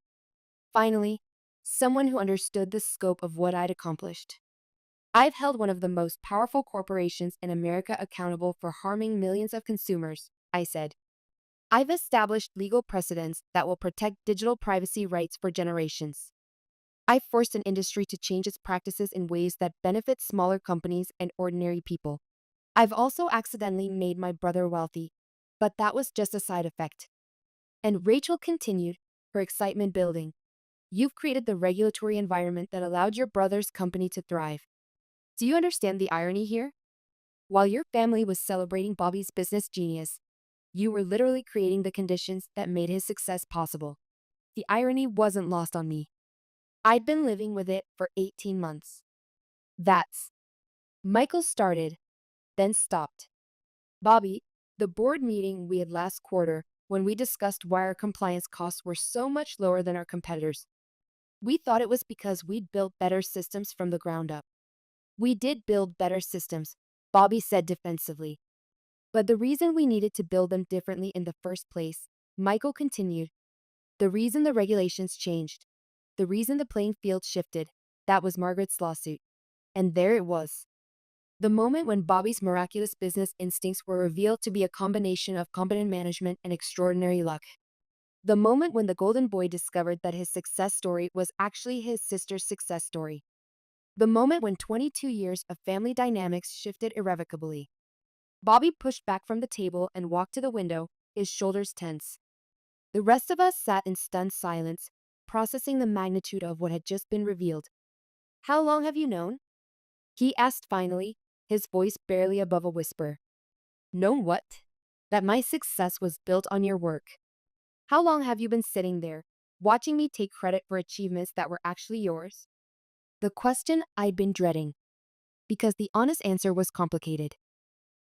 someone who understood the scope of what I'd accomplished. I've held one of the most powerful corporations in America accountable for harming millions of consumers, I said. I've established legal precedents that will protect digital privacy rights for generations. I've forced an industry to change its practices in ways that benefit smaller companies and ordinary people. I've also accidentally made my brother wealthy, but that was just a side effect. And Rachel continued, her excitement building. You've created the regulatory environment that allowed your brother's company to thrive. Do you understand the irony here? While your family was celebrating Bobby's business genius, you were literally creating the conditions that made his success possible. The irony wasn't lost on me. I'd been living with it for 18 months. That's. Michael started, then stopped. Bobby, the board meeting we had last quarter, when we discussed why our compliance costs were so much lower than our competitors. We thought it was because we'd built better systems from the ground up. We did build better systems, Bobby said defensively. But the reason we needed to build them differently in the first place, Michael continued, the reason the regulations changed, the reason the playing field shifted, that was Margaret's lawsuit. And there it was. The moment when Bobby's miraculous business instincts were revealed to be a combination of competent management and extraordinary luck. The moment when the golden boy discovered that his success story was actually his sister's success story. The moment when 22 years of family dynamics shifted irrevocably. Bobby pushed back from the table and walked to the window, his shoulders tense. The rest of us sat in stunned silence, processing the magnitude of what had just been revealed. How long have you known? He asked finally, his voice barely above a whisper. Known what? That my success was built on your work. How long have you been sitting there, watching me take credit for achievements that were actually yours? The question I'd been dreading, because the honest answer was complicated.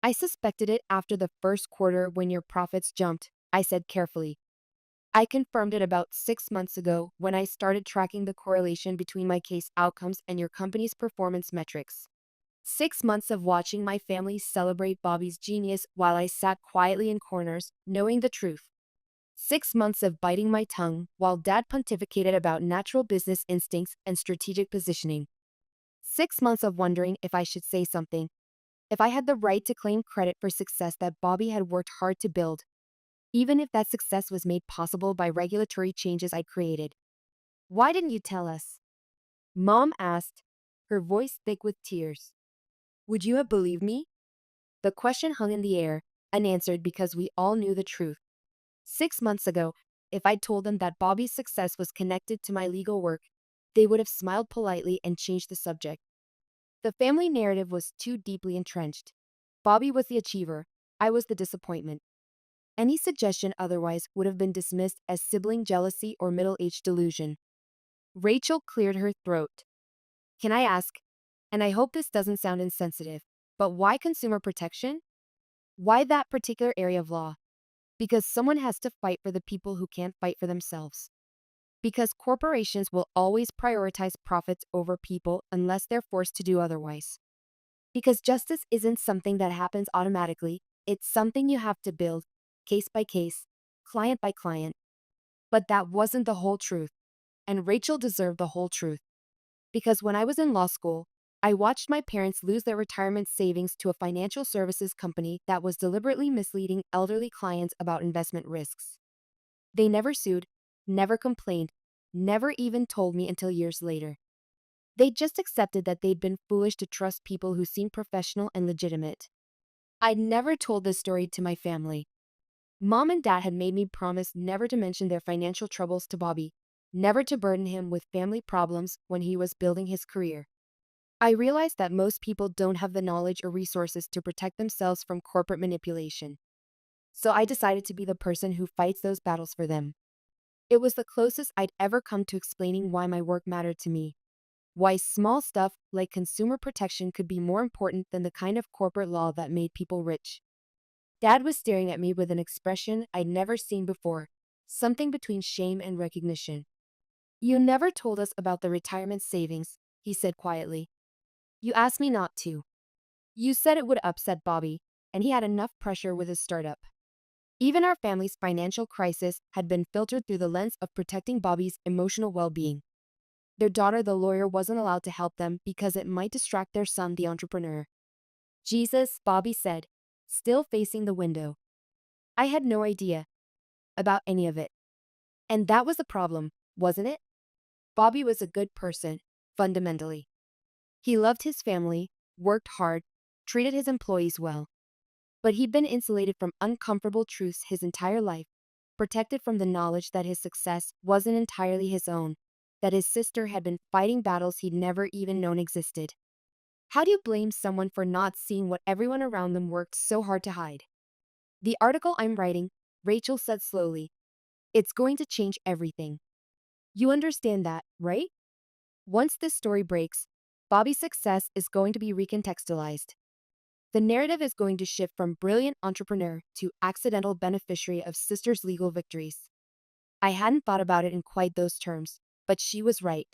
I suspected it after the first quarter when your profits jumped, I said carefully. I confirmed it about 6 months ago when I started tracking the correlation between my case outcomes and your company's performance metrics. 6 months of watching my family celebrate Bobby's genius while I sat quietly in corners, knowing the truth. 6 months of biting my tongue while Dad pontificated about natural business instincts and strategic positioning. 6 months of wondering if I should say something, if I had the right to claim credit for success that Bobby had worked hard to build, even if that success was made possible by regulatory changes I created. Why didn't you tell us? Mom asked, her voice thick with tears. Would you have believed me? The question hung in the air, unanswered because we all knew the truth. 6 months ago, if I'd told them that Bobby's success was connected to my legal work, they would have smiled politely and changed the subject. The family narrative was too deeply entrenched. Bobby was the achiever, I was the disappointment. Any suggestion otherwise would have been dismissed as sibling jealousy or middle-aged delusion. Rachel cleared her throat. Can I ask, and I hope this doesn't sound insensitive, but why consumer protection? Why that particular area of law? Because someone has to fight for the people who can't fight for themselves. Because corporations will always prioritize profits over people unless they're forced to do otherwise. Because justice isn't something that happens automatically, it's something you have to build, case by case, client by client. But that wasn't the whole truth, and Rachel deserved the whole truth. Because when I was in law school, I watched my parents lose their retirement savings to a financial services company that was deliberately misleading elderly clients about investment risks. They never sued, never complained, never even told me until years later. They just accepted that they'd been foolish to trust people who seemed professional and legitimate. I'd never told this story to my family. Mom and Dad had made me promise never to mention their financial troubles to Bobby, never to burden him with family problems when he was building his career. I realized that most people don't have the knowledge or resources to protect themselves from corporate manipulation. So I decided to be the person who fights those battles for them. It was the closest I'd ever come to explaining why my work mattered to me. Why small stuff like consumer protection could be more important than the kind of corporate law that made people rich. Dad was staring at me with an expression I'd never seen before, something between shame and recognition. You never told us about the retirement savings, he said quietly. You asked me not to. You said it would upset Bobby, and he had enough pressure with his startup. Even our family's financial crisis had been filtered through the lens of protecting Bobby's emotional well-being. Their daughter, the lawyer, wasn't allowed to help them because it might distract their son, the entrepreneur. Jesus, Bobby said, still facing the window. I had no idea about any of it. And that was the problem, wasn't it? Bobby was a good person, fundamentally. He loved his family, worked hard, treated his employees well. But he'd been insulated from uncomfortable truths his entire life, protected from the knowledge that his success wasn't entirely his own, that his sister had been fighting battles he'd never even known existed. How do you blame someone for not seeing what everyone around them worked so hard to hide? The article I'm writing, Rachel said slowly, it's going to change everything. You understand that, right? Once this story breaks, Bobby's success is going to be recontextualized. The narrative is going to shift from brilliant entrepreneur to accidental beneficiary of sister's legal victories. I hadn't thought about it in quite those terms, but she was right.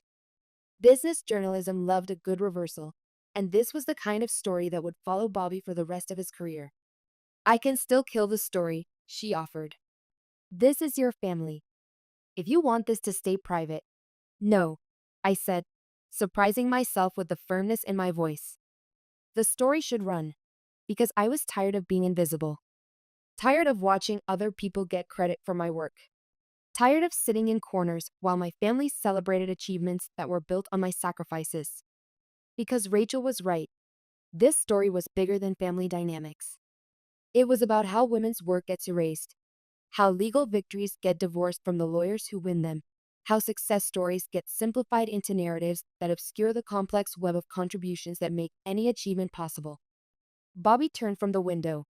Business journalism loved a good reversal, and this was the kind of story that would follow Bobby for the rest of his career. I can still kill the story, she offered. This is your family. If you want this to stay private. No, I said, surprising myself with the firmness in my voice. The story should run, because I was tired of being invisible. Tired of watching other people get credit for my work. Tired of sitting in corners while my family celebrated achievements that were built on my sacrifices. Because Rachel was right. This story was bigger than family dynamics. It was about how women's work gets erased, how legal victories get divorced from the lawyers who win them, how success stories get simplified into narratives that obscure the complex web of contributions that make any achievement possible. Bobby turned from the window.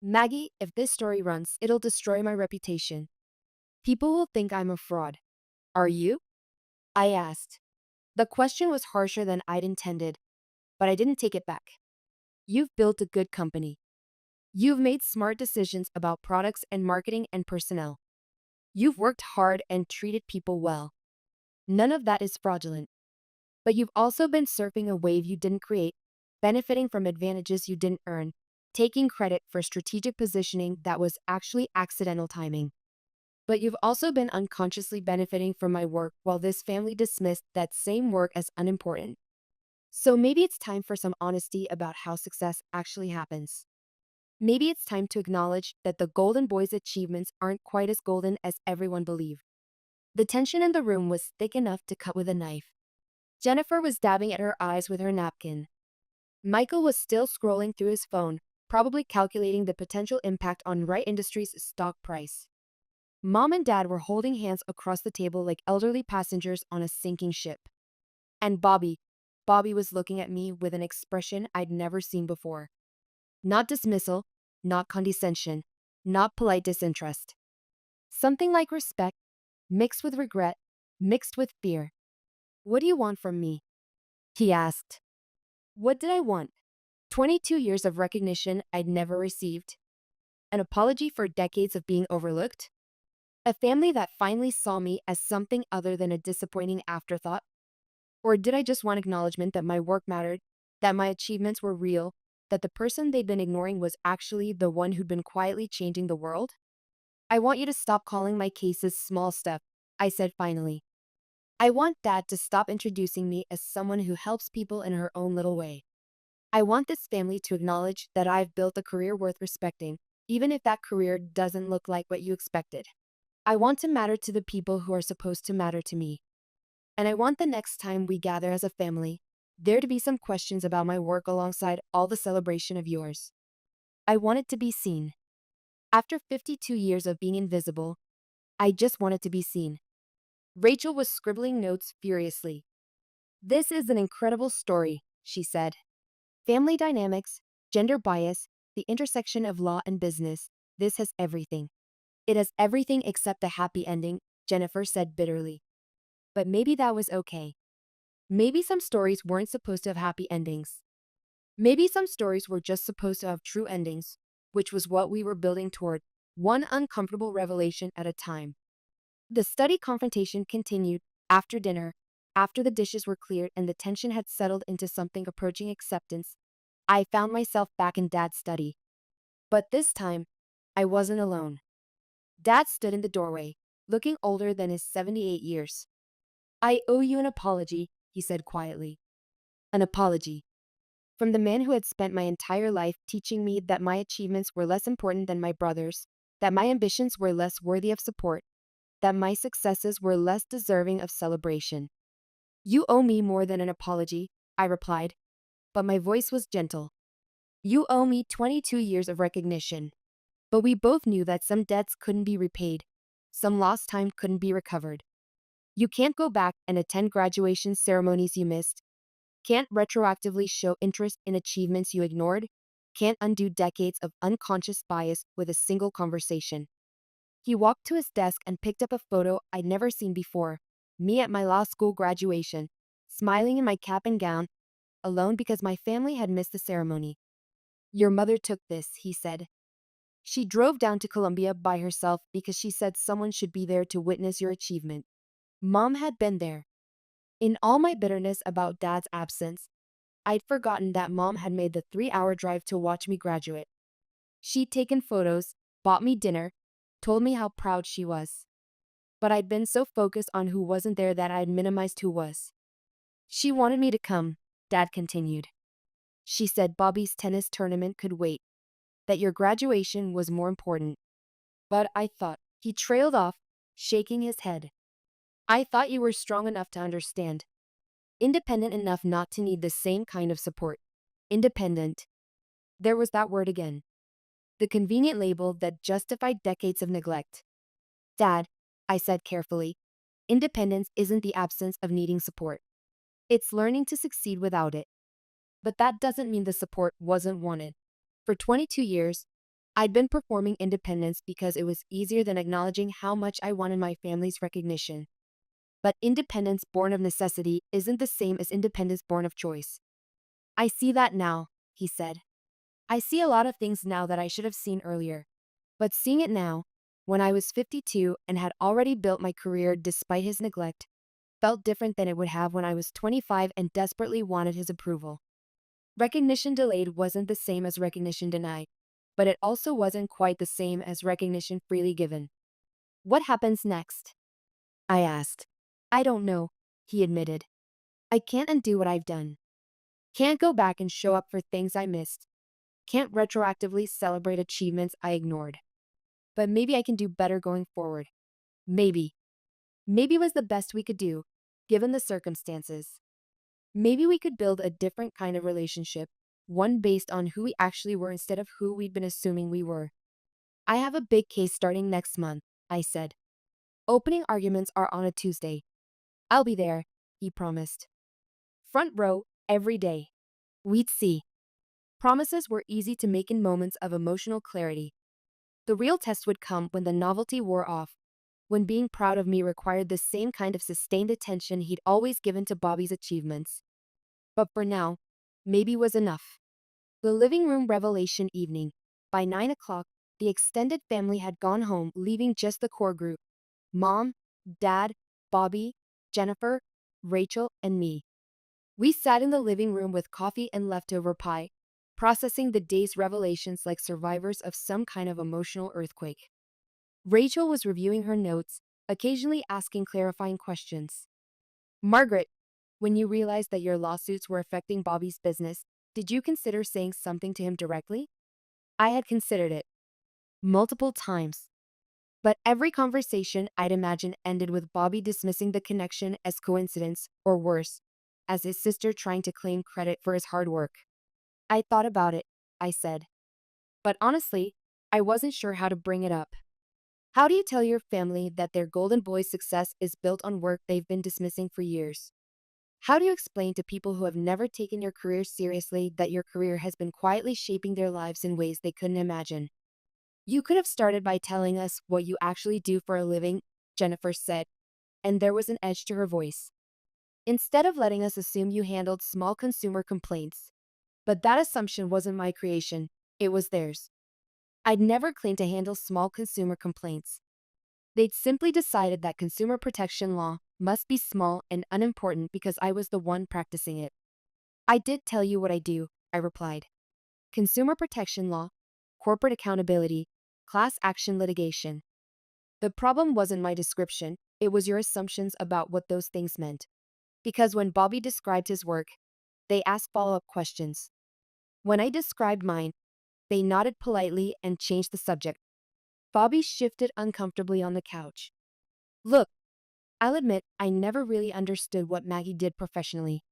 Maggie, if this story runs, it'll destroy my reputation. People will think I'm a fraud. Are you? I asked. The question was harsher than I'd intended, but I didn't take it back. You've built a good company. You've made smart decisions about products and marketing and personnel. You've worked hard and treated people well. None of that is fraudulent. But you've also been surfing a wave you didn't create, benefiting from advantages you didn't earn, taking credit for strategic positioning that was actually accidental timing. But you've also been unconsciously benefiting from my work while this family dismissed that same work as unimportant. So maybe it's time for some honesty about how success actually happens. Maybe it's time to acknowledge that the Golden Boy's achievements aren't quite as golden as everyone believed. The tension in the room was thick enough to cut with a knife. Jennifer was dabbing at her eyes with her napkin. Michael was still scrolling through his phone, probably calculating the potential impact on Wright Industries' stock price. Mom and Dad were holding hands across the table like elderly passengers on a sinking ship. And Bobby was looking at me with an expression I'd never seen before. Not dismissal, not condescension, not polite disinterest. Something like respect, mixed with regret, mixed with fear. What do you want from me? He asked. What did I want? 22 years of recognition I'd never received. An apology for decades of being overlooked. A family that finally saw me as something other than a disappointing afterthought. Or did I just want acknowledgement that my work mattered, that my achievements were real, that the person they'd been ignoring was actually the one who'd been quietly changing the world? I want you to stop calling my cases small stuff, I said finally. I want Dad to stop introducing me as someone who helps people in her own little way. I want this family to acknowledge that I've built a career worth respecting, even if that career doesn't look like what you expected. I want to matter to the people who are supposed to matter to me. And I want the next time we gather as a family, there to be some questions about my work alongside all the celebration of yours. I want it to be seen. After 52 years of being invisible, I just wanted to be seen. Rachel was scribbling notes furiously. This is an incredible story, she said. Family dynamics, gender bias, the intersection of law and business, this has everything. It has everything except a happy ending, Jennifer said bitterly. But maybe that was okay. Maybe some stories weren't supposed to have happy endings. Maybe some stories were just supposed to have true endings, which was what we were building toward, one uncomfortable revelation at a time. The study confrontation continued after dinner, after the dishes were cleared and the tension had settled into something approaching acceptance. I found myself back in Dad's study. But this time, I wasn't alone. Dad stood in the doorway, looking older than his 78 years. I owe you an apology, he said quietly. An apology. From the man who had spent my entire life teaching me that my achievements were less important than my brother's, that my ambitions were less worthy of support, that my successes were less deserving of celebration. You owe me more than an apology, I replied, but my voice was gentle. You owe me 22 years of recognition. But we both knew that some debts couldn't be repaid, some lost time couldn't be recovered. You can't go back and attend graduation ceremonies you missed, can't retroactively show interest in achievements you ignored, can't undo decades of unconscious bias with a single conversation. He walked to his desk and picked up a photo I'd never seen before, me at my law school graduation, smiling in my cap and gown, alone because my family had missed the ceremony. Your mother took this, he said. She drove down to Columbia by herself because she said someone should be there to witness your achievement. Mom had been there. In all my bitterness about Dad's absence, I'd forgotten that Mom had made the 3-hour drive to watch me graduate. She'd taken photos, bought me dinner, told me how proud she was. But I'd been so focused on who wasn't there that I'd minimized who was. She wanted me to come, Dad continued. She said Bobby's tennis tournament could wait, that your graduation was more important. But I thought, he trailed off, shaking his head. I thought you were strong enough to understand. Independent enough not to need the same kind of support. Independent. There was that word again. the convenient label that justified decades of neglect. Dad, I said carefully, independence isn't the absence of needing support. It's learning to succeed without it. But that doesn't mean the support wasn't wanted. For 22 years, I'd been performing independence because it was easier than acknowledging how much I wanted my family's recognition. But independence born of necessity isn't the same as independence born of choice. I see that now, he said. I see a lot of things now that I should have seen earlier. But seeing it now, when I was 52 and had already built my career despite his neglect, felt different than it would have when I was 25 and desperately wanted his approval. Recognition delayed wasn't the same as recognition denied, but it also wasn't quite the same as recognition freely given. What happens next? I asked. I don't know, he admitted. I can't undo what I've done. Can't go back and show up for things I missed. Can't retroactively celebrate achievements I ignored. But maybe I can do better going forward. Maybe. Maybe it was the best we could do, given the circumstances. Maybe we could build a different kind of relationship, one based on who we actually were instead of who we'd been assuming we were. I have a big case starting next month, I said. Opening arguments are on a Tuesday. I'll be there, he promised. Front row, every day. We'd see. Promises were easy to make in moments of emotional clarity. The real test would come when the novelty wore off, when being proud of me required the same kind of sustained attention he'd always given to Bobby's achievements. But for now, maybe was enough. The living room revelation evening. By 9 o'clock, the extended family had gone home, leaving just the core group. Mom, Dad, Bobby, Jennifer, Rachel, and me. We sat in the living room with coffee and leftover pie, processing the day's revelations like survivors of some kind of emotional earthquake. Rachel was reviewing her notes, occasionally asking clarifying questions. Margaret, when you realized that your lawsuits were affecting Bobby's business, did you consider saying something to him directly? I had considered it. Multiple times. But every conversation I'd imagine ended with Bobby dismissing the connection as coincidence, or worse, as his sister trying to claim credit for his hard work. I thought about it, I said. But honestly, I wasn't sure how to bring it up. How do you tell your family that their golden boy's success is built on work they've been dismissing for years? How do you explain to people who have never taken your career seriously that your career has been quietly shaping their lives in ways they couldn't imagine? You could have started by telling us what you actually do for a living, Jennifer said, and there was an edge to her voice. Instead of letting us assume you handled small consumer complaints. But that assumption wasn't my creation, it was theirs. I'd never claimed to handle small consumer complaints. They'd simply decided that consumer protection law must be small and unimportant because I was the one practicing it. I did tell you what I do, I replied. Consumer protection law, corporate accountability, class action litigation. The problem wasn't my description, it was your assumptions about what those things meant. Because when Bobby described his work, they asked follow-up questions. When I described mine, they nodded politely and changed the subject. Bobby shifted uncomfortably on the couch. Look, I'll admit I never really understood what Maggie did professionally.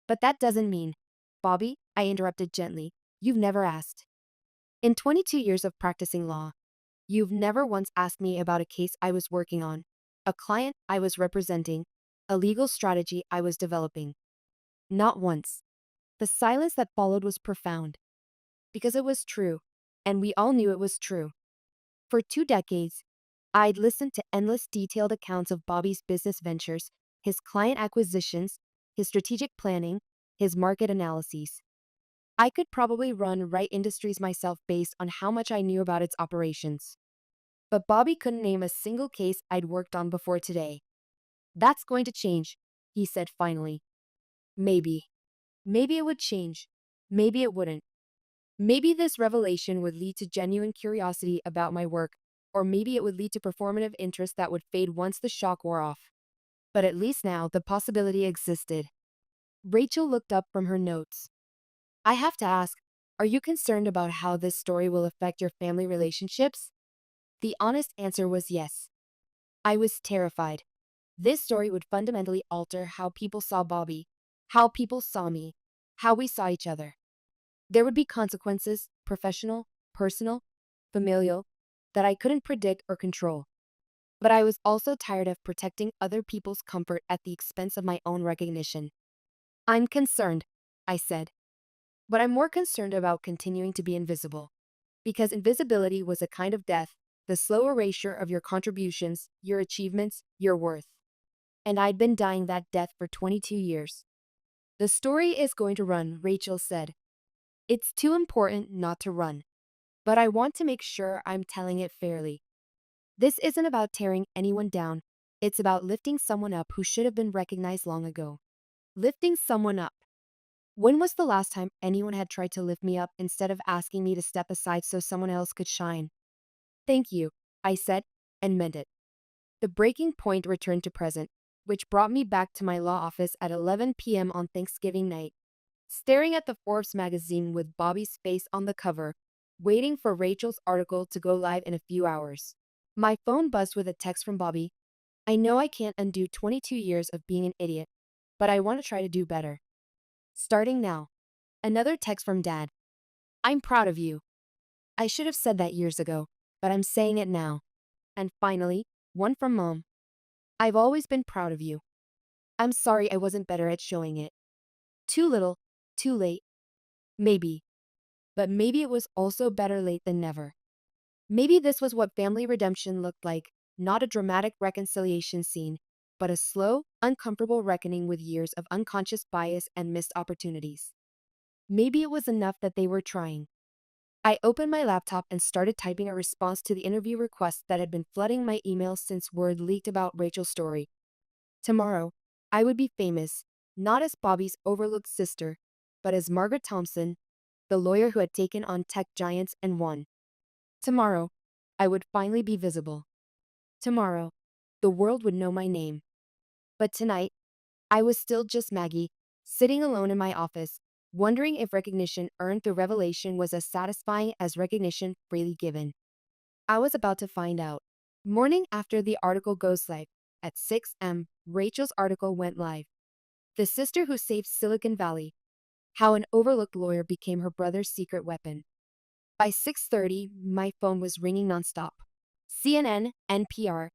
But that doesn't mean, Bobby, I interrupted gently, you've never asked. In 22 years of practicing law, you've never once asked me about a case I was working on, a client I was representing, a legal strategy I was developing. Not once. The silence that followed was profound. Because it was true, and we all knew it was true. For 2 decades, I'd listened to endless detailed accounts of Bobby's business ventures, his client acquisitions, his strategic planning, his market analyses. I could probably run Right Industries myself based on how much I knew about its operations. But Bobby couldn't name a single case I'd worked on before today. That's going to change, he said finally. Maybe. Maybe it would change. Maybe it wouldn't. Maybe this revelation would lead to genuine curiosity about my work, or maybe it would lead to performative interest that would fade once the shock wore off. But at least now the possibility existed. Rachel looked up from her notes. I have to ask, are you concerned about how this story will affect your family relationships? The honest answer was yes. I was terrified. This story would fundamentally alter how people saw Bobby, how people saw me, how we saw each other. There would be consequences, professional, personal, familial, that I couldn't predict or control. But I was also tired of protecting other people's comfort at the expense of my own recognition. I'm concerned, I said, but I'm more concerned about continuing to be invisible. Because invisibility was a kind of death, the slow erasure of your contributions, your achievements, your worth. And I'd been dying that death for 22 years. The story is going to run, Rachel said. It's too important not to run. But I want to make sure I'm telling it fairly. This isn't about tearing anyone down. It's about lifting someone up who should have been recognized long ago. Lifting someone up. When was the last time anyone had tried to lift me up instead of asking me to step aside so someone else could shine? Thank you, I said, and meant it. The breaking point returned to present, which brought me back to my law office at 11 p.m. on Thanksgiving night, staring at the Forbes magazine with Bobby's face on the cover, waiting for Rachel's article to go live in a few hours. My phone buzzed with a text from Bobby. I know I can't undo 22 years of being an idiot, but I want to try to do better. Starting now. Another text from Dad. I'm proud of you. I should have said that years ago, but I'm saying it now. And finally, one from Mom. I've always been proud of you. I'm sorry I wasn't better at showing it. Too little, too late. Maybe. But maybe it was also better late than never. Maybe this was what family redemption looked like, not a dramatic reconciliation scene, but a slow, uncomfortable reckoning with years of unconscious bias and missed opportunities. Maybe it was enough that they were trying. I opened my laptop and started typing a response to the interview request that had been flooding my emails since word leaked about Rachel's story. Tomorrow, I would be famous, not as Bobby's overlooked sister, but as Margaret Thompson, the lawyer who had taken on tech giants and won. Tomorrow, I would finally be visible. Tomorrow, the world would know my name. But tonight, I was still just Maggie, sitting alone in my office, wondering if recognition earned through revelation was as satisfying as recognition freely given. I was about to find out. Morning after the article goes live, at 6 a.m., Rachel's article went live. The sister who saved Silicon Valley. How an overlooked lawyer became her brother's secret weapon. By 6:30, my phone was ringing nonstop. CNN, NPR,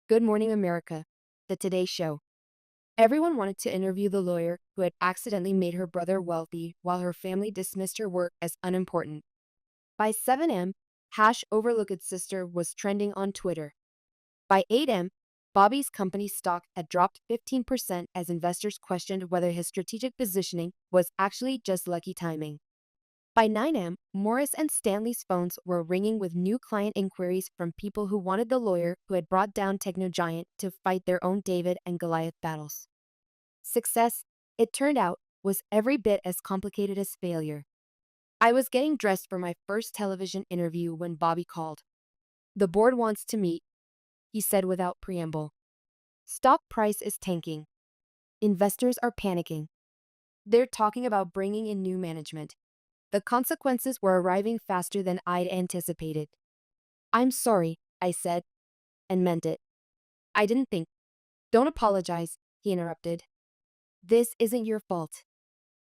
Good Morning America, The Today Show. Everyone wanted to interview the lawyer who had accidentally made her brother wealthy while her family dismissed her work as unimportant. By 7 a.m., #overlooked sister was trending on Twitter. By 8 a.m., Bobby's company stock had dropped 15% as investors questioned whether his strategic positioning was actually just lucky timing. By 9 a.m., Morris and Stanley's phones were ringing with new client inquiries from people who wanted the lawyer who had brought down techno-giant to fight their own David and Goliath battles. Success, it turned out, was every bit as complicated as failure. I was getting dressed for my first television interview when Bobby called. The board wants to meet, he said without preamble. Stock price is tanking. Investors are panicking. They're talking about bringing in new management. The consequences were arriving faster than I'd anticipated. I'm sorry, I said, and meant it. I didn't think. Don't apologize, he interrupted. This isn't your fault.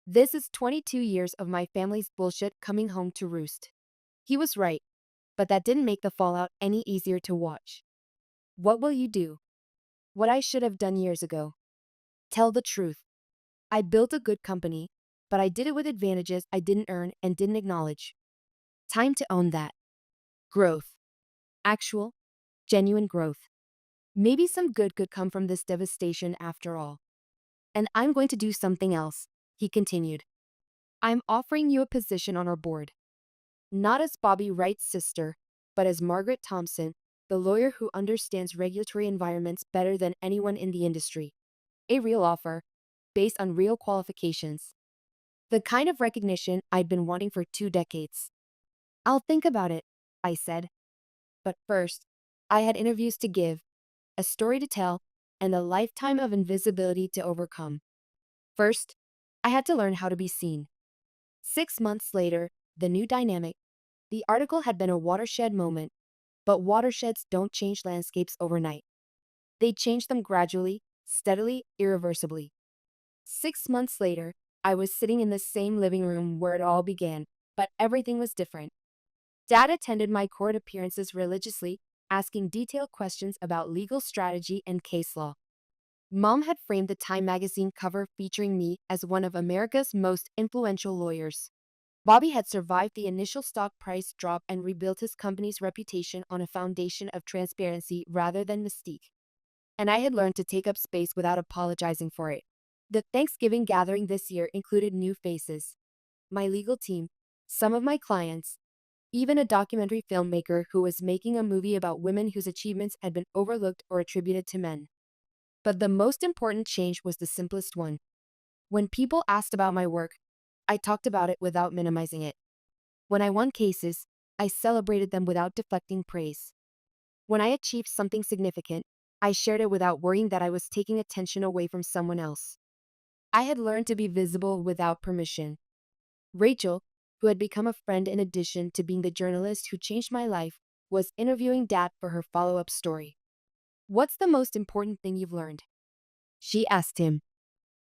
This is 22 years of my family's bullshit coming home to roost. He was right, but that didn't make the fallout any easier to watch. What will you do? What I should have done years ago. Tell the truth. I built a good company, but I did it with advantages I didn't earn and didn't acknowledge. Time to own that. Growth. Actual, genuine growth. Maybe some good could come from this devastation after all. And I'm going to do something else, he continued. I'm offering you a position on our board. Not as Bobby Wright's sister, but as Margaret Thompson, the lawyer who understands regulatory environments better than anyone in the industry. A real offer, based on real qualifications. The kind of recognition I'd been wanting for 2 decades. I'll think about it, I said. But first, I had interviews to give, a story to tell, and a lifetime of invisibility to overcome. First, I had to learn how to be seen. 6 months later, the new dynamic. The article had been a watershed moment, but watersheds don't change landscapes overnight. They change them gradually, steadily, irreversibly. 6 months later, I was sitting in the same living room where it all began, but everything was different. Dad attended my court appearances religiously, asking detailed questions about legal strategy and case law. Mom had framed the Time magazine cover featuring me as one of America's most influential lawyers. Bobby had survived the initial stock price drop and rebuilt his company's reputation on a foundation of transparency rather than mystique. And I had learned to take up space without apologizing for it. The Thanksgiving gathering this year included new faces: my legal team, some of my clients, even a documentary filmmaker who was making a movie about women whose achievements had been overlooked or attributed to men. But the most important change was the simplest one. When people asked about my work, I talked about it without minimizing it. When I won cases, I celebrated them without deflecting praise. When I achieved something significant, I shared it without worrying that I was taking attention away from someone else. I had learned to be visible without permission. Rachel, who had become a friend in addition to being the journalist who changed my life, was interviewing Dad for her follow-up story. "What's the most important thing you've learned?" she asked him.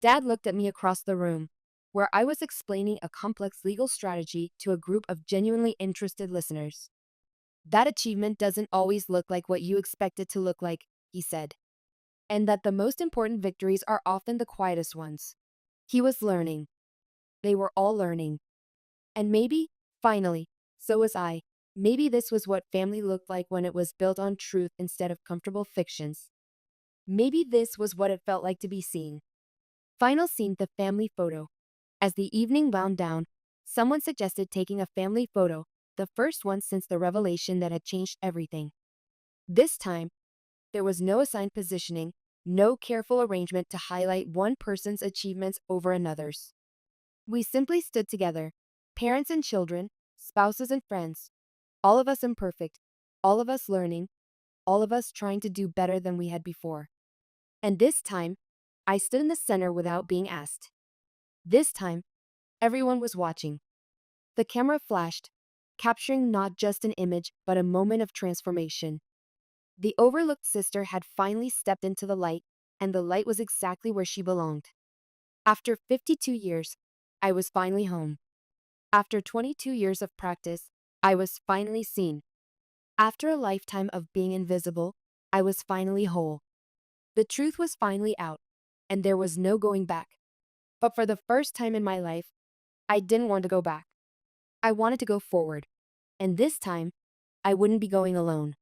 Dad looked at me across the room, where I was explaining a complex legal strategy to a group of genuinely interested listeners. "That achievement doesn't always look like what you expect it to look like," he said. "And that the most important victories are often the quietest ones." He was learning. They were all learning. And maybe, finally, so was I. Maybe this was what family looked like when it was built on truth instead of comfortable fictions. Maybe this was what it felt like to be seen. Final scene: the family photo. As the evening wound down, someone suggested taking a family photo, the first one since the revelation that had changed everything. This time, there was no assigned positioning, no careful arrangement to highlight one person's achievements over another's. We simply stood together, parents and children, spouses and friends, all of us imperfect, all of us learning, all of us trying to do better than we had before. And this time, I stood in the center without being asked. This time, everyone was watching. The camera flashed, capturing not just an image, but a moment of transformation. The overlooked sister had finally stepped into the light, and the light was exactly where she belonged. After 52 years, I was finally home. After 22 years of practice, I was finally seen. After a lifetime of being invisible, I was finally whole. The truth was finally out, and there was no going back. But for the first time in my life, I didn't want to go back. I wanted to go forward. And this time, I wouldn't be going alone.